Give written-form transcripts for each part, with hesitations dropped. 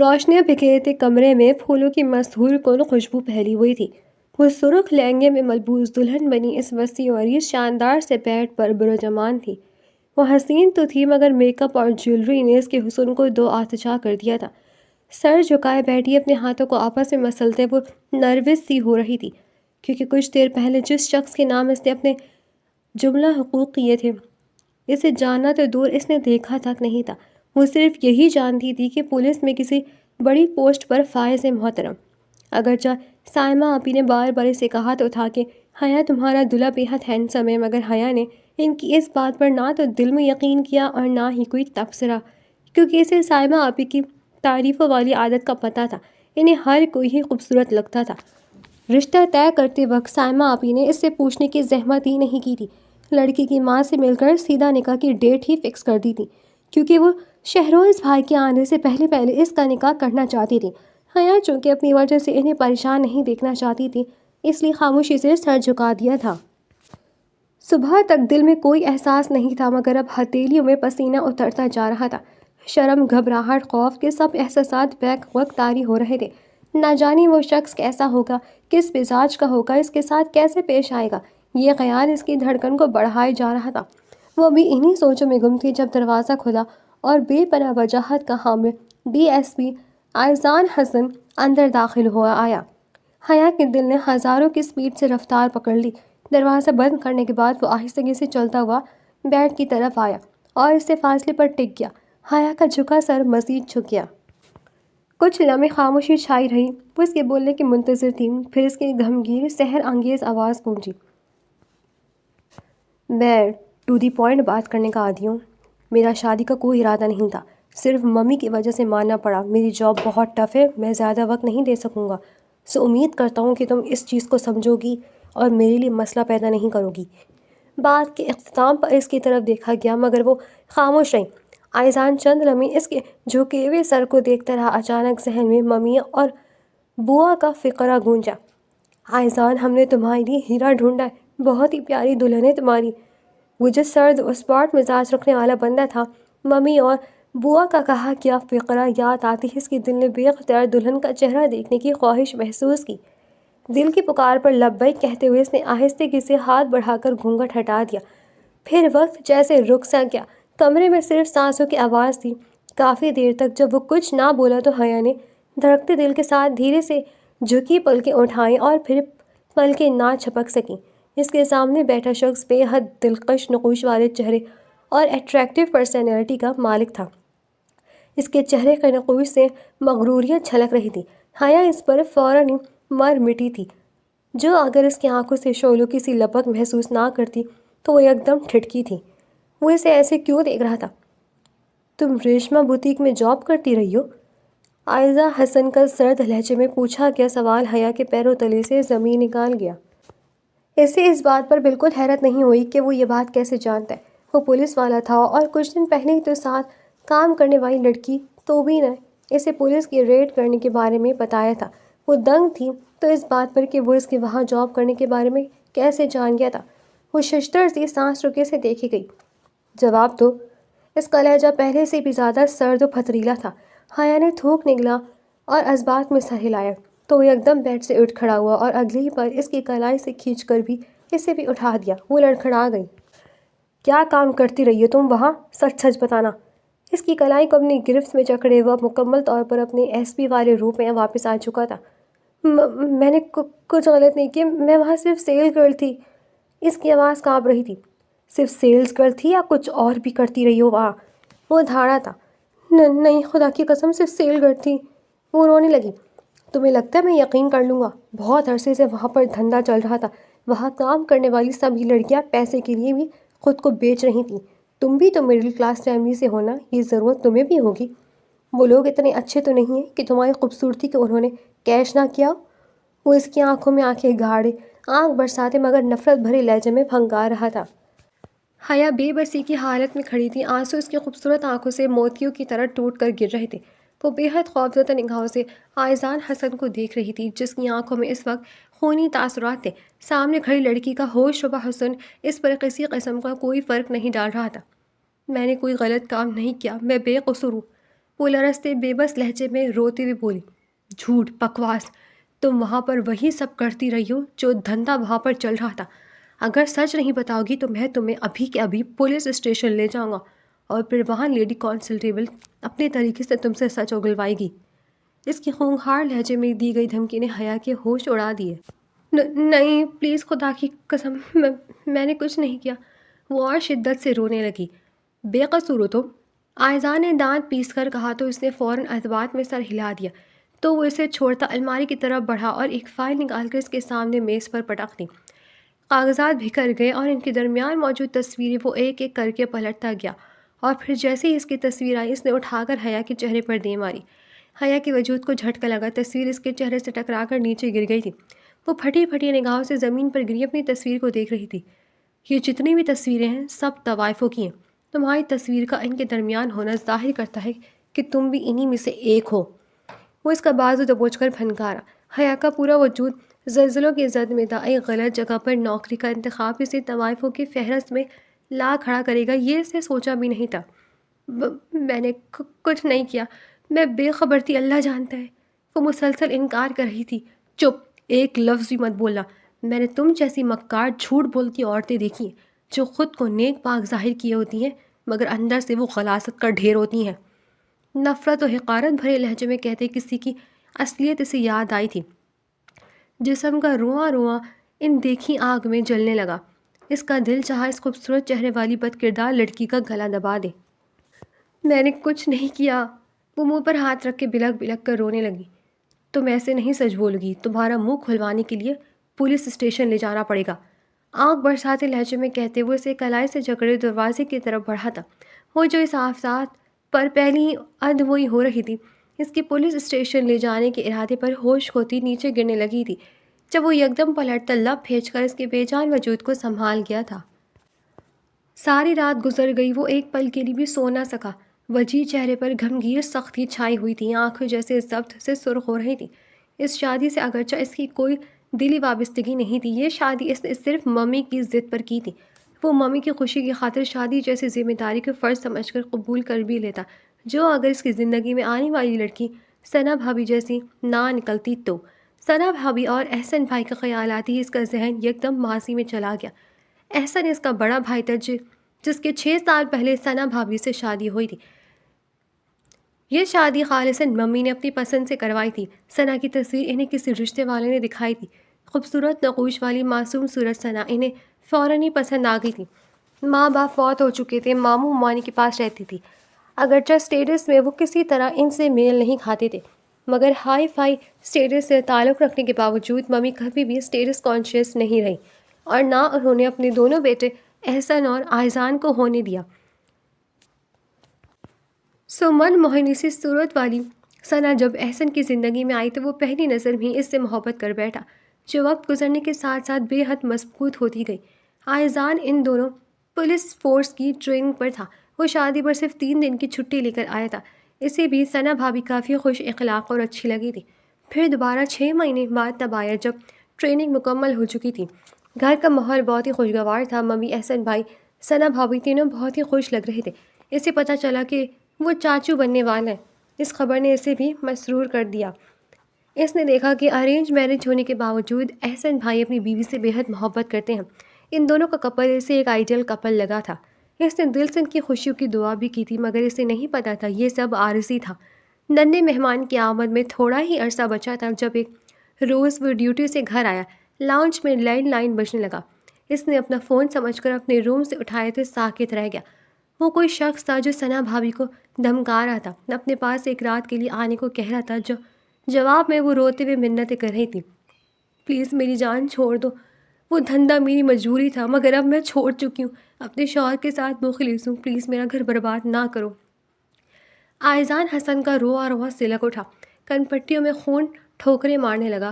روشنیاں بکھیرتے کمرے میں پھولوں کی مسحور کن خوشبو پھیلی ہوئی تھی۔ وہ سرخ لہنگے میں ملبوس دلہن بنی اس وسیع اور اس شاندار سے پیٹ پر برجمان تھی۔ وہ حسین تو تھی مگر میک اپ اور جیولری نے اس کے حسن کو دو آتشا کر دیا تھا۔ سر جھکائے بیٹھی اپنے ہاتھوں کو آپس میں مسلتے وہ نروس سی ہو رہی تھی، کیونکہ کچھ دیر پہلے جس شخص کے نام اس نے اپنے جملہ حقوق کیے تھے، اسے جاننا تو دور اس نے دیکھا تک نہیں تھا۔ وہ صرف یہی جانتی تھی کہ پولیس میں کسی بڑی پوسٹ پر فائز محترم۔ اگرچہ سائمہ آپی نے بار بار اسے کہا تو تھا کہ حیا تمہارا دلہا بے حد ہینڈسم ہے، مگر حیا نے ان کی اس بات پر نہ تو دل میں یقین کیا اور نہ ہی کوئی تبصرہ، کیونکہ اسے سائمہ آپی کی تعریفوں والی عادت کا پتہ تھا۔ انہیں ہر کوئی ہی خوبصورت لگتا تھا۔ رشتہ طے کرتے وقت سائمہ آپی نے اس سے پوچھنے کی زحمت ہی نہیں کی تھی۔ لڑکی کی ماں سے مل کر سیدھا نکاح کی ڈیٹ ہی فکس کر دی تھی، کیونکہ وہ شہروز بھائی کے آنے سے پہلے اس کا نکاح کرنا چاہتی تھی۔ حیا چونکہ اپنی وجہ سے انہیں پریشان نہیں دیکھنا چاہتی تھی، اس لیے خاموشی سے سر جھکا دیا تھا۔ صبح تک دل میں کوئی احساس نہیں تھا، مگر اب ہتھیلیوں میں پسینہ اترتا جا رہا تھا۔ شرم، گھبراہٹ، خوف کے سب احساسات بیک وقت طاری ہو رہے تھے۔ نہ جانے وہ شخص کیسا ہوگا، کس مزاج کا ہوگا، اس کے ساتھ کیسے پیش آئے گا، یہ خیال اس کی دھڑکن کو بڑھائے جا رہا تھا۔ وہ بھی انہی سوچوں میں گم تھی جب دروازہ کھلا اور بے پناہ وجاہت کا حامل ڈی ایس پی ایذان حسن اندر داخل ہوا آیا۔ حیا کے دل نے ہزاروں کی سپیڈ سے رفتار پکڑ لی۔ دروازہ بند کرنے کے بعد وہ آہستگی سے چلتا ہوا بیڈ کی طرف آیا اور اس سے فاصلے پر ٹک گیا۔ حیا کا جھکا سر مزید جھک گیا۔ کچھ لمحے خاموشی چھائی رہی۔ وہ اس کے بولنے کی منتظر تھی، پھر اس کی گمگیر سحر انگیز آواز گونجی۔ میں ٹو دی پوائنٹ بات کرنے کا عادی ہوں۔ میرا شادی کا کوئی ارادہ نہیں تھا، صرف ممی کی وجہ سے ماننا پڑا۔ میری جاب بہت ٹف ہے، میں زیادہ وقت نہیں دے سکوں گا، سو امید کرتا ہوں کہ تم اس چیز کو سمجھو گی اور میرے لیے مسئلہ پیدا نہیں کرو گی۔ بات کے اختتام پر اس کی طرف دیکھا گیا مگر وہ خاموش رہی۔ ایذان چند لمحے اس کے جھکے ہوئے سر کو دیکھتا رہا۔ اچانک ذہن میں ممی اور بوا کا فقرہ گونجا۔ ایذان، ہم نے تمہارے لیے ہیرا ڈھونڈا ہے، بہت ہی پیاری دلہن ہے تمہاری۔ وہ جو سرد و اسپاٹ مزاج رکھنے والا بندہ تھا، ممی اور بوا کا کہا کیا فقرہ یاد آتے ہی اس کے دل نے بے اختیار دلہن کا چہرہ دیکھنے کی خواہش محسوس کی۔ دل کی پکار پر لبیک کہتے ہوئے اس نے آہستگی سے ہاتھ بڑھا کر گھونگھٹ ہٹا دیا۔ پھر وقت جیسے رک سا گیا۔ کمرے میں صرف سانسوں کی آواز تھی۔ کافی دیر تک جب وہ کچھ نہ بولا تو حیا نے دھڑکتے دل کے ساتھ دھیرے سے جھکی پلکیں اٹھائیں اور پھر پلکیں نہ جھپک سکیں۔ اس کے سامنے بیٹھا شخص بے حد دلکش نقوش والے چہرے اور اٹریکٹیو پرسنالٹی کا مالک تھا۔ اس کے چہرے کے نقوش سے مغروریت جھلک رہی تھی۔ حیا اس پر فوراً مر مٹی تھی، جو اگر اس کی آنکھوں سے شعلوں کی سی لپک محسوس نہ کرتی تو وہ ایک دم ٹھٹکی تھی۔ وہ اسے ایسے کیوں دیکھ رہا تھا؟ تم ریشما بوتیک میں جاب کرتی رہی ہو؟ ایذان حسن کا سرد لہجے میں پوچھا گیا سوال حیا کے پیروں تلے سے زمین نکال گیا۔ اسے اس بات پر بالکل حیرت نہیں ہوئی کہ وہ یہ بات کیسے جانتا ہے۔ وہ پولیس والا تھا اور کچھ دن پہلے ہی تو ساتھ کام کرنے والی لڑکی توبی نے اسے پولیس کی ریڈ کرنے کے بارے میں بتایا تھا۔ وہ دنگ تھی تو اس بات پر کہ وہ اس کے وہاں جاب کرنے کے بارے میں کیسے جان گیا تھا۔ وہ ششدر سی سانس روکے سے دیکھی گئی۔ جواب دو۔ اس کا لہجہ پہلے سے بھی زیادہ سرد و پتھریلا تھا۔ حیا نے تھوک نگلا اور اسبات میں سر ہلایا تو وہ ایک دم بیڈ سے اٹھ کھڑا ہوا اور اگلے ہی پل اس کی کلائی سے کھینچ کر بھی اسے بھی اٹھا دیا۔ وہ لڑکھڑا گئی۔ کیا کام کرتی رہی ہو تم وہاں؟ سچ سچ بتانا۔ اس کی کلائی کو اپنی گرفت میں جکڑے ہوا مکمل طور پر اپنے ایس پی والے روپ میں واپس آ چکا تھا۔ میں نے کچھ غلط نہیں کیا، میں وہاں صرف سیل گرل تھی۔ اس کی آواز کانپ رہی تھی۔ صرف سیلز گرل تھی یا کچھ اور بھی کرتی رہی ہو وہاں؟ وہ دھاڑا تھا۔ نہیں، خدا کی قسم صرف سیل گرل تھی۔ وہ رونے لگی۔ تمہیں لگتا ہے میں یقین کر لوں گا؟ بہت عرصے سے وہاں پر دھندا چل رہا تھا۔ وہاں کام کرنے والی سبھی لڑکیاں پیسے کے لیے بھی خود کو بیچ رہی تھیں۔ تم بھی تو مڈل کلاس فیملی سے ہونا، یہ ضرورت تمہیں بھی ہوگی۔ وہ لوگ اتنے اچھے تو نہیں ہیں کہ تمہاری خوبصورتی کو انہوں نے کیش نہ کیا ہو؟ وہ اس کی آنکھوں میں آنکھیں گاڑے آنکھ برساتے مگر نفرت بھرے لہجے میں پھنکار رہا تھا۔ حیا بے بسی کی حالت میں کھڑی تھی۔ آنسو اس کی خوبصورت آنکھوں سے موتیوں کی طرح ٹوٹ کر گر رہے تھے۔ وہ بے حد خوفزدہ نگاہوں سے ایذان حسن کو دیکھ رہی تھی، جس کی آنکھوں میں اس وقت خونی تاثرات تھے۔ سامنے کھڑی لڑکی کا ہوش و حسن اس پر کسی قسم کا کوئی فرق نہیں ڈال رہا تھا۔ میں نے کوئی غلط کام نہیں کیا، میں بے قصور ہوں۔ وہ لرزتے بے بس لہجے میں روتے ہوئے بولی، جھوٹ، بکواس، تم وہاں پر وہی سب کرتی رہی ہو جو دھندا وہاں پر چل رہا تھا۔ اگر سچ نہیں بتاؤ گی تو میں تمہیں ابھی کے ابھی پولیس اسٹیشن لے جاؤں گا اور پھر وہاں لیڈی کانسٹیبل اپنے طریقے سے تم سے سچ اگلوائے گی۔ اس کی خونخوار لہجے میں دی گئی دھمکی نے حیا کے ہوش اڑا دیے۔ نہیں، پلیز، خدا کی قسم، میں نے کچھ نہیں کیا۔ وہ اور شدت سے رونے لگی۔ بے قصور ہو تم، آئزہ نے دانت پیس کر کہا تو اس نے فوراً اثبات میں سر ہلا دیا۔ تو وہ اسے چھوڑتا الماری کی طرف بڑھا اور ایک فائل نکال کر اس کے سامنے میز پر پٹک دی۔ کاغذات بکھر گئے اور ان کے درمیان موجود تصویریں وہ ایک ایک کر کے پلٹتا گیا، اور پھر جیسے ہی اس کی تصویر آئی اس نے اٹھا کر حیا کے چہرے پر دے ماری۔ حیا کے وجود کو جھٹکا لگا، تصویر اس کے چہرے سے ٹکرا کر نیچے گر گئی تھی۔ وہ پھٹی پھٹی نگاہوں سے زمین پر گری اپنی تصویر کو دیکھ رہی تھی۔ یہ جتنی بھی تصویریں ہیں سب طوائفوں کی ہیں۔ تمہاری تصویر کا ان کے درمیان ہونا ظاہر کرتا ہے کہ تم بھی انہی میں سے ایک ہو۔ وہ اس کا بازو دبوچ کر پھنکارا۔ حیا کا پورا وجود زلزلوں کی زد میں تھا۔ ایک غلط جگہ پر نوکری کا انتخاب اسے طوائفوں کی فہرست میں لا کھڑا کرے گا یہ اسے سوچا بھی نہیں تھا۔ میں نے کچھ نہیں کیا، میں بے خبر تھی، اللہ جانتا ہے۔ وہ مسلسل انکار کر رہی تھی۔ چپ، ایک لفظ بھی مت بولنا۔ میں نے تم جیسی مکار جھوٹ بولتی عورتیں دیکھی ہیں جو خود کو نیک پاک ظاہر کیے ہوتی ہیں مگر اندر سے وہ غلاظت کا ڈھیر ہوتی ہیں۔ نفرت و حقارت بھرے لہجے میں کہتے کسی کی اصلیت اسے یاد آئی تھی۔ جسم کا رواں رواں ان دیکھی آگ میں جلنے لگا۔ اس کا دل چاہا اس خوبصورت چہرے والی بد کردار لڑکی کا گلا دبا دے۔ میں نے کچھ نہیں کیا۔ وہ منہ پر ہاتھ رکھ کے بلک بلک کر رونے لگی۔ تم ایسے نہیں سچ بولو گی، تمہارا منہ کھلوانے کے لیے پولیس اسٹیشن لے جانا پڑے گا۔ آنکھ برساتے لہجے میں کہتے وہ اسے کلائی سے جکڑے دروازے کی طرف بڑھا تھا۔ وہ جو اس آفات پر پہلی ہی ادھموئی ہو رہی تھی، اس کی پولیس اسٹیشن لے جانے کے ارادے پر ہوش کھوتی نیچے گرنے لگی تھی جب وہ یکدم پلٹتا لب پھینچ کر اس کے بے جان وجود کو سنبھال گیا تھا۔ ساری رات گزر گئی، وہ ایک پل کے لیے بھی سو نہ سکا۔ وجیح چہرے پر گھمگیر سختی چھائی ہوئی تھی، آنکھیں جیسے ضبط سے سرخ ہو رہی تھی۔ اس شادی سے اگرچہ اس کی کوئی دلی وابستگی نہیں تھی، یہ شادی اس نے صرف ممی کی ضد پر کی تھی۔ وہ ممی کی خوشی کی خاطر شادی جیسی ذمہ داری کو فرض سمجھ کر قبول کر بھی لیتا، جو اگر اس کی زندگی میں آنے والی لڑکی ثنا بھابھی جیسی نہ نکلتی تو۔ ثنا بھابھی اور احسن بھائی کا خیال آتے ہی اس کا ذہن یکدم ماضی میں چلا گیا۔ احسن اس کا بڑا بھائی تھا جس کے 6 سال پہلے ثنا بھابھی سے شادی ہوئی تھی۔ یہ شادی خالصاً ممی نے اپنی پسند سے کروائی تھی۔ ثنا کی تصویر انہیں کسی رشتے والے نے دکھائی تھی۔ خوبصورت نقوش والی معصوم صورت ثنا انہیں فوراً ہی پسند آ گئی تھی۔ ماں باپ فوت ہو چکے تھے، ماموں ممانی کے پاس رہتی تھی۔ اگرچہ اسٹیٹس میں وہ کسی طرح ان سے میل نہیں کھاتے تھے، مگر ہائی فائی اسٹیٹس سے تعلق رکھنے کے باوجود ممی کبھی بھی اسٹیٹس کانشیس نہیں رہی، اور نہ انہوں نے اپنے دونوں بیٹے احسن اور آئزان کو ہونے دیا۔ من موہنی سی صورت والی ثنا جب احسن کی زندگی میں آئی تو وہ پہلی نظر میں اس سے محبت کر بیٹھا، جو وقت گزرنے کے ساتھ ساتھ بے حد مضبوط ہوتی گئی۔ آئزان ان دونوں پولیس فورس کی ٹریننگ پر تھا۔ وہ شادی پر صرف 3 دن کی چھٹی لے کر آیا تھا۔ اسے بھی ثنا بھابھی کافی خوش اخلاق اور اچھی لگی تھی۔ پھر دوبارہ 6 مہینے بعد تب آیا جب ٹریننگ مکمل ہو چکی تھی۔ گھر کا ماحول بہت ہی خوشگوار تھا۔ ممی، احسن بھائی، ثنا بھابھی تینوں بہت ہی خوش لگ رہے تھے۔ اسے پتہ چلا کہ وہ چاچو بننے والا ہے۔ اس خبر نے اسے بھی مسرور کر دیا۔ اس نے دیکھا کہ ارینج میرج ہونے کے باوجود احسن بھائی اپنی بیوی سے بے حد محبت کرتے ہیں۔ ان دونوں کا کپل اسے ایک آئیڈیل کپل لگا تھا۔ اس نے دل سے ان کی خوشیوں کی دعا بھی کی تھی، مگر اسے نہیں پتا تھا یہ سب عارضی تھا۔ ننھے مہمان کی آمد میں تھوڑا ہی عرصہ بچا تھا جب ایک روز وہ ڈیوٹی سے گھر آیا۔ لاؤنج میں لینڈ لائن بجنے لگا۔ اس نے اپنا فون سمجھ کر اپنے روم سے اٹھایا تو ساکت رہ گیا۔ وہ کوئی شخص تھا جو ثنا بھابھی کو دھمکا رہا تھا، اپنے پاس ایک رات کے لیے آنے کو کہہ رہا تھا، جو جواب میں وہ روتے ہوئے منتیں کر رہی تھی۔ پلیز میری جان چھوڑ دو، وہ دھندا میری مجبوری تھا مگر اب میں چھوڑ چکی ہوں، اپنے شوہر کے ساتھ مخلص ہوں، پلیز میرا گھر برباد نہ کرو۔ آئزان حسن کا رواں رواں سلک اٹھا، کن پٹیوں میں خون ٹھوکریں مارنے لگا۔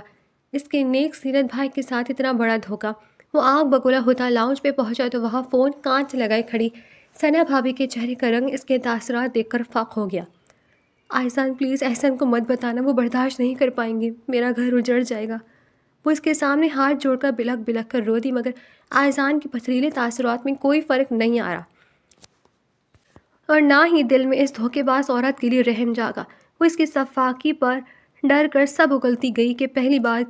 اس کے نیک سیرت بھائی کے ساتھ اتنا بڑا دھوکہ۔ وہ آنکھ بگولا ہوتا لاؤنج پہ پہنچا تو وہاں فون کانچ لگائے کھڑی ثنا بھابھی کے چہرے کا رنگ اس کے تاثرات دیکھ کر فاق ہو گیا۔ آئزان پلیز احسن کو مت بتانا، وہ برداشت نہیں کر پائیں گے، میرا گھر اجڑ جائے گا۔ وہ اس کے سامنے ہاتھ جوڑ کر بلک بلک کر رو دی، مگر آئزان کے پتھریلے تاثرات میں کوئی فرق نہیں آ رہا۔ اور نہ ہی دل میں اس دھوکے باز عورت کے لیے رحم جاگا۔ وہ اس کی صفاقی پر ڈر کر سب اگلتی گئی کہ پہلی بار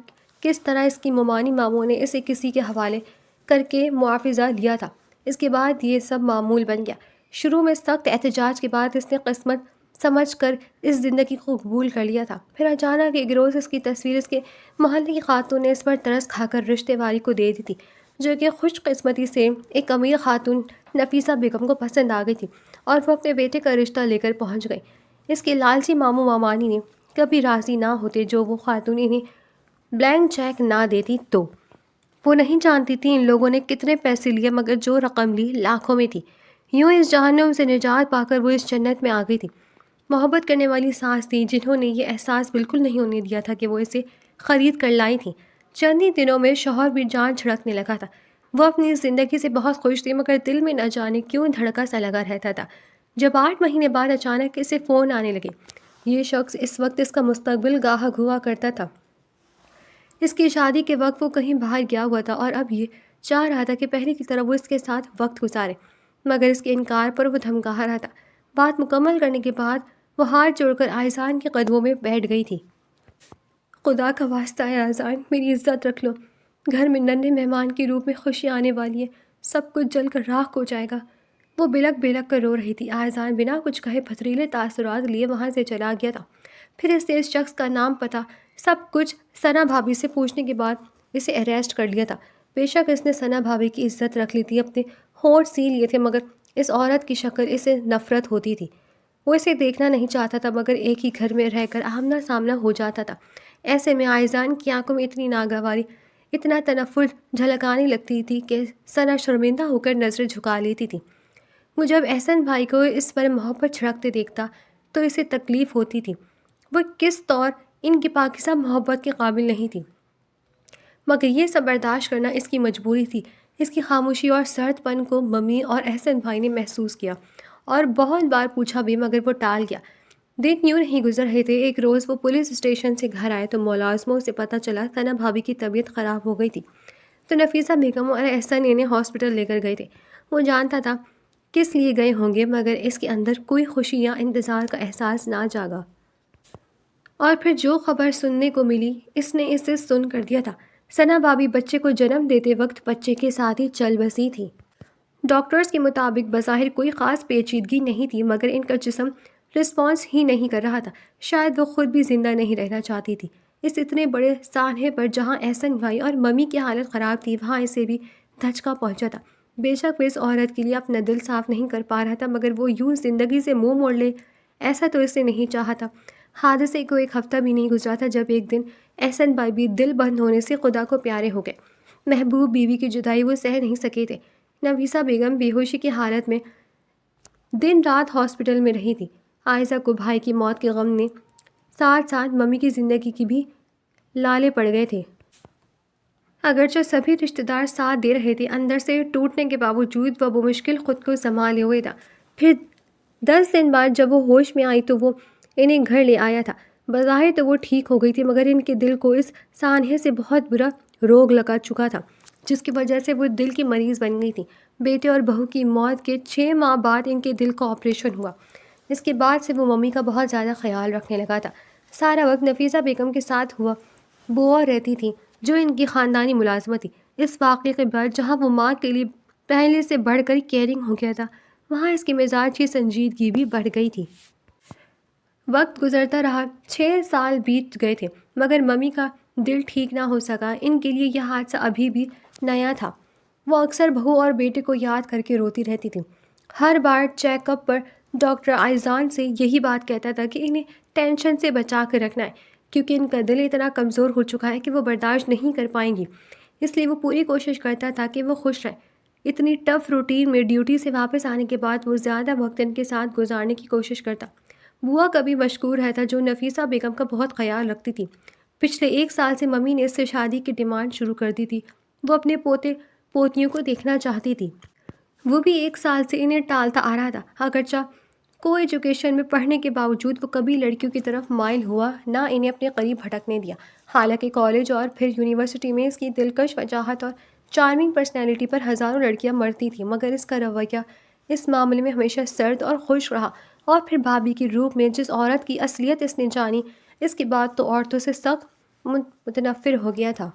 کس طرح اس کی مومانی ماموں نے اسے کسی کے حوالے کر کے معاوضہ لیا تھا۔ اس کے بعد یہ سب معمول بن گیا۔ شروع میں سخت احتجاج کے بعد اس نے قسمت سمجھ کر اس زندگی کو قبول کر لیا تھا۔ پھر اچانک ایک روز اس کی تصویر اس کے محلے کی خاتون نے اس پر ترس کھا کر رشتے والی کو دے دی تھی، جو کہ خوش قسمتی سے ایک امیر خاتون نفیسہ بیگم کو پسند آ گئی تھی اور وہ اپنے بیٹے کا رشتہ لے کر پہنچ گئی۔ اس کے لالچی ماموں مامانی نے کبھی راضی نہ ہوتے جو وہ خاتون انہیں بلینک چیک نہ دیتی تو۔ وہ نہیں جانتی تھی ان لوگوں نے کتنے پیسے لیے، مگر جو رقم لی لاکھوں میں تھی۔ یوں اس جہنم سے نجات پا کر وہ اس جنت میں آ گئی تھی۔ محبت کرنے والی ساس تھی جنہوں نے یہ احساس بالکل نہیں ہونے دیا تھا کہ وہ اسے خرید کر لائی تھیں۔ چند ہی دنوں میں شوہر بھی جان چھڑکنے لگا تھا۔ وہ اپنی زندگی سے بہت خوش تھی، مگر دل میں نہ جانے کیوں دھڑکا سا لگا رہتا تھا۔ جب 8 مہینے بعد اچانک اسے فون آنے لگے۔ یہ شخص اس وقت اس کا مستقبل گاہک ہوا کرتا تھا۔ اس کی شادی کے وقت وہ کہیں باہر گیا ہوا تھا اور اب یہ چاہ رہا تھا کہ پہلے کی طرح وہ اس کے ساتھ وقت گزارے، مگر اس کے انکار پر وہ دھمکا رہا تھا۔ بات مکمل کرنے کے بعد وہ ہاتھ جوڑ کر آئزان کے قدموں میں بیٹھ گئی تھی۔ خدا کا واسطہ ہے آئزان، میری عزت رکھ لو۔ گھر میں ننھے مہمان کے روپ میں خوشی آنے والی ہے، سب کچھ جل کر راکھ ہو جائے گا۔ وہ بلک بلک کر رو رہی تھی۔ آئزان بنا کچھ کہے پتھریلے تاثرات لیے وہاں سے چلا گیا تھا۔ پھر اس نے اس شخص کا نام پتہ سب کچھ ثنا بھابھی سے پوچھنے کے بعد اسے اریسٹ کر لیا تھا۔ بے شک اس نے ثنا بھابھی کی عزت رکھ لی تھی، اپنے ہونٹ سی لیے تھے، مگر اس عورت کی شکل اسے نفرت ہوتی تھی۔ وہ اسے دیکھنا نہیں چاہتا تھا، مگر ایک ہی گھر میں رہ کر آمنا سامنا ہو جاتا تھا۔ ایسے میں آئزان کی آنکھوں میں اتنی ناگواری، اتنا تنفر جھلکانے لگتی تھی کہ ثنا شرمندہ ہو کر نظریں جھکا لیتی تھی۔ وہ جب احسن بھائی کو اس پر محبت چھڑکتے دیکھتا تو اسے تکلیف ہوتی تھی۔ وہ کس طور ان کی پاکیزہ محبت کے قابل نہیں تھی، مگر یہ سب برداشت کرنا اس کی مجبوری تھی۔ اس کی خاموشی اور سرد پن کو ممی اور احسن بھائی نے محسوس کیا اور بہت بار پوچھا بھی، مگر وہ ٹال گیا۔ دن یوں نہیں گزر رہے تھے۔ ایک روز وہ پولیس اسٹیشن سے گھر آئے تو ملازموں سے پتہ چلا ثنا بھابھی کی طبیعت خراب ہو گئی تھی، تو نفیسہ بیگم اور احسن انہیں ہاسپٹل لے کر گئے تھے۔ وہ جانتا تھا کس لیے گئے ہوں گے، مگر اس کے اندر کوئی خوشی یا انتظار کا احساس نہ جاگا۔ اور پھر جو خبر سننے کو ملی اس نے اسے سن کر دیا تھا۔ ثنا بھابھی بچے کو جنم دیتے وقت بچے کے ساتھ ہی چل بسی تھی۔ ڈاکٹرز کے مطابق بظاہر کوئی خاص پیچیدگی نہیں تھی، مگر ان کا جسم رسپانس ہی نہیں کر رہا تھا۔ شاید وہ خود بھی زندہ نہیں رہنا چاہتی تھی۔ اس اتنے بڑے سانحے پر جہاں احسن بھائی اور ممی کی حالت خراب تھی، وہاں اسے بھی دھچکا پہنچا تھا۔ بے شک وہ اس عورت کے لیے اپنا دل صاف نہیں کر پا رہا تھا، مگر وہ یوں زندگی سے منہ موڑ لے ایسا تو اسے نہیں چاہا تھا۔ حادثے کو ایک ہفتہ بھی نہیں گزرا تھا جب ایک دن احسن بھائی بھی دل بند ہونے سے خدا کو پیارے ہو گئے۔ محبوب بیوی کی جدائی وہ سہ نہیں سکے تھے۔ نفیسہ بیگم بے ہوشی کی حالت میں دن رات ہاسپٹل میں رہی تھی۔ عائزہ کو بھائی کی موت کے غم نے ساتھ ساتھ ممی کی زندگی کی بھی لالے پڑ گئے تھے۔ اگرچہ سبھی رشتہ دار ساتھ دے رہے تھے، اندر سے ٹوٹنے کے باوجود وہ بمشکل خود کو سنبھالے ہوئے تھا۔ پھر 10 دن بعد جب وہ ہوش میں آئی تو وہ انہیں گھر لے آیا تھا۔ بظاہر تو وہ ٹھیک ہو گئی تھی، مگر ان کے دل کو اس سانحے سے بہت برا روگ لگا چکا تھا، جس کی وجہ سے وہ دل کی مریض بن گئی تھی۔ بیٹے اور بہو کی موت کے 6 ماہ بعد ان کے دل کا آپریشن ہوا۔ اس کے بعد سے وہ ممی کا بہت زیادہ خیال رکھنے لگا تھا۔ سارا وقت نفیسہ بیگم کے ساتھ ہوا بوا رہتی تھی، جو ان کی خاندانی ملازمت تھی۔ اس واقعے کے بعد جہاں وہ ماں کے لیے پہلے سے بڑھ کر کیئرنگ ہو گیا تھا، وہاں اس کے مزاج کی سنجیدگی بھی بڑھ گئی تھی۔ وقت گزرتا رہا، 6 سال بیت گئے تھے، مگر ممی کا دل ٹھیک نہ ہو سکا۔ ان کے لیے یہ حادثہ ابھی بھی نیا تھا۔ وہ اکثر بہو اور بیٹے کو یاد کر کے روتی رہتی تھی۔ ہر بار چیک اپ پر ڈاکٹر آئزان سے یہی بات کہتا تھا کہ انہیں ٹینشن سے بچا کر رکھنا ہے، کیونکہ ان کا دل اتنا کمزور ہو چکا ہے کہ وہ برداشت نہیں کر پائیں گی۔ اس لیے وہ پوری کوشش کرتا تھا کہ وہ خوش رہیں۔ اتنی ٹف روٹین میں ڈیوٹی سے واپس آنے کے بعد وہ زیادہ وقت ان کے ساتھ گزارنے کی کوشش کرتا۔ بوا کبھی مشکور رہتا، جو نفیسہ بیگم کا بہت خیال رکھتی تھی۔ پچھلے 1 سال سے ممی نے اس سے شادی کی ڈیمانڈ شروع کر دی تھی۔ وہ اپنے پوتے پوتیوں کو دیکھنا چاہتی تھی۔ وہ بھی 1 سال سے انہیں ٹالتا آ رہا تھا۔ اگرچہ کو ایجوکیشن میں پڑھنے کے باوجود وہ کبھی لڑکیوں کی طرف مائل ہوا نہ انہیں اپنے قریب بھٹکنے دیا۔ حالانکہ کالج اور پھر یونیورسٹی میں اس کی دلکش وجاہت اور چارمنگ پرسنالٹی پر ہزاروں لڑکیاں مرتی تھیں، مگر اس کا رویہ اس معاملے میں ہمیشہ سرد اور خوش رہا، اور پھر بھابھی کے روپ میں جس عورت کی اصلیت اس نے جانی، اس کے بعد تو عورتوں سے سخت متنفر ہو گیا تھا۔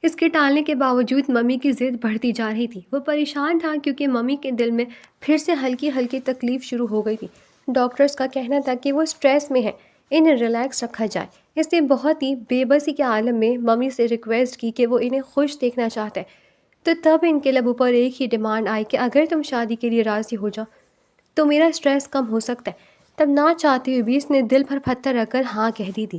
اس کے ٹالنے کے باوجود ممی کی ضد بڑھتی جا رہی تھی۔ وہ پریشان تھا کیونکہ ممی کے دل میں پھر سے ہلکی ہلکی تکلیف شروع ہو گئی تھی۔ ڈاکٹرز کا کہنا تھا کہ وہ سٹریس میں ہے، انہیں ریلیکس رکھا جائے۔ اس نے بہت ہی بے بسی کے عالم میں ممی سے ریکویسٹ کی کہ وہ انہیں خوش دیکھنا چاہتا ہے۔ تو تب ان کے لبوں پر ایک ہی ڈیمانڈ آئی کہ اگر تم شادی کے لیے راضی ہو جاؤ تو میرا سٹریس کم ہو سکتا ہے۔ تب نہ چاہتے ہوئے بھی اس نے دل پر پتھر رکھ کر ہاں کہہ دی تھی۔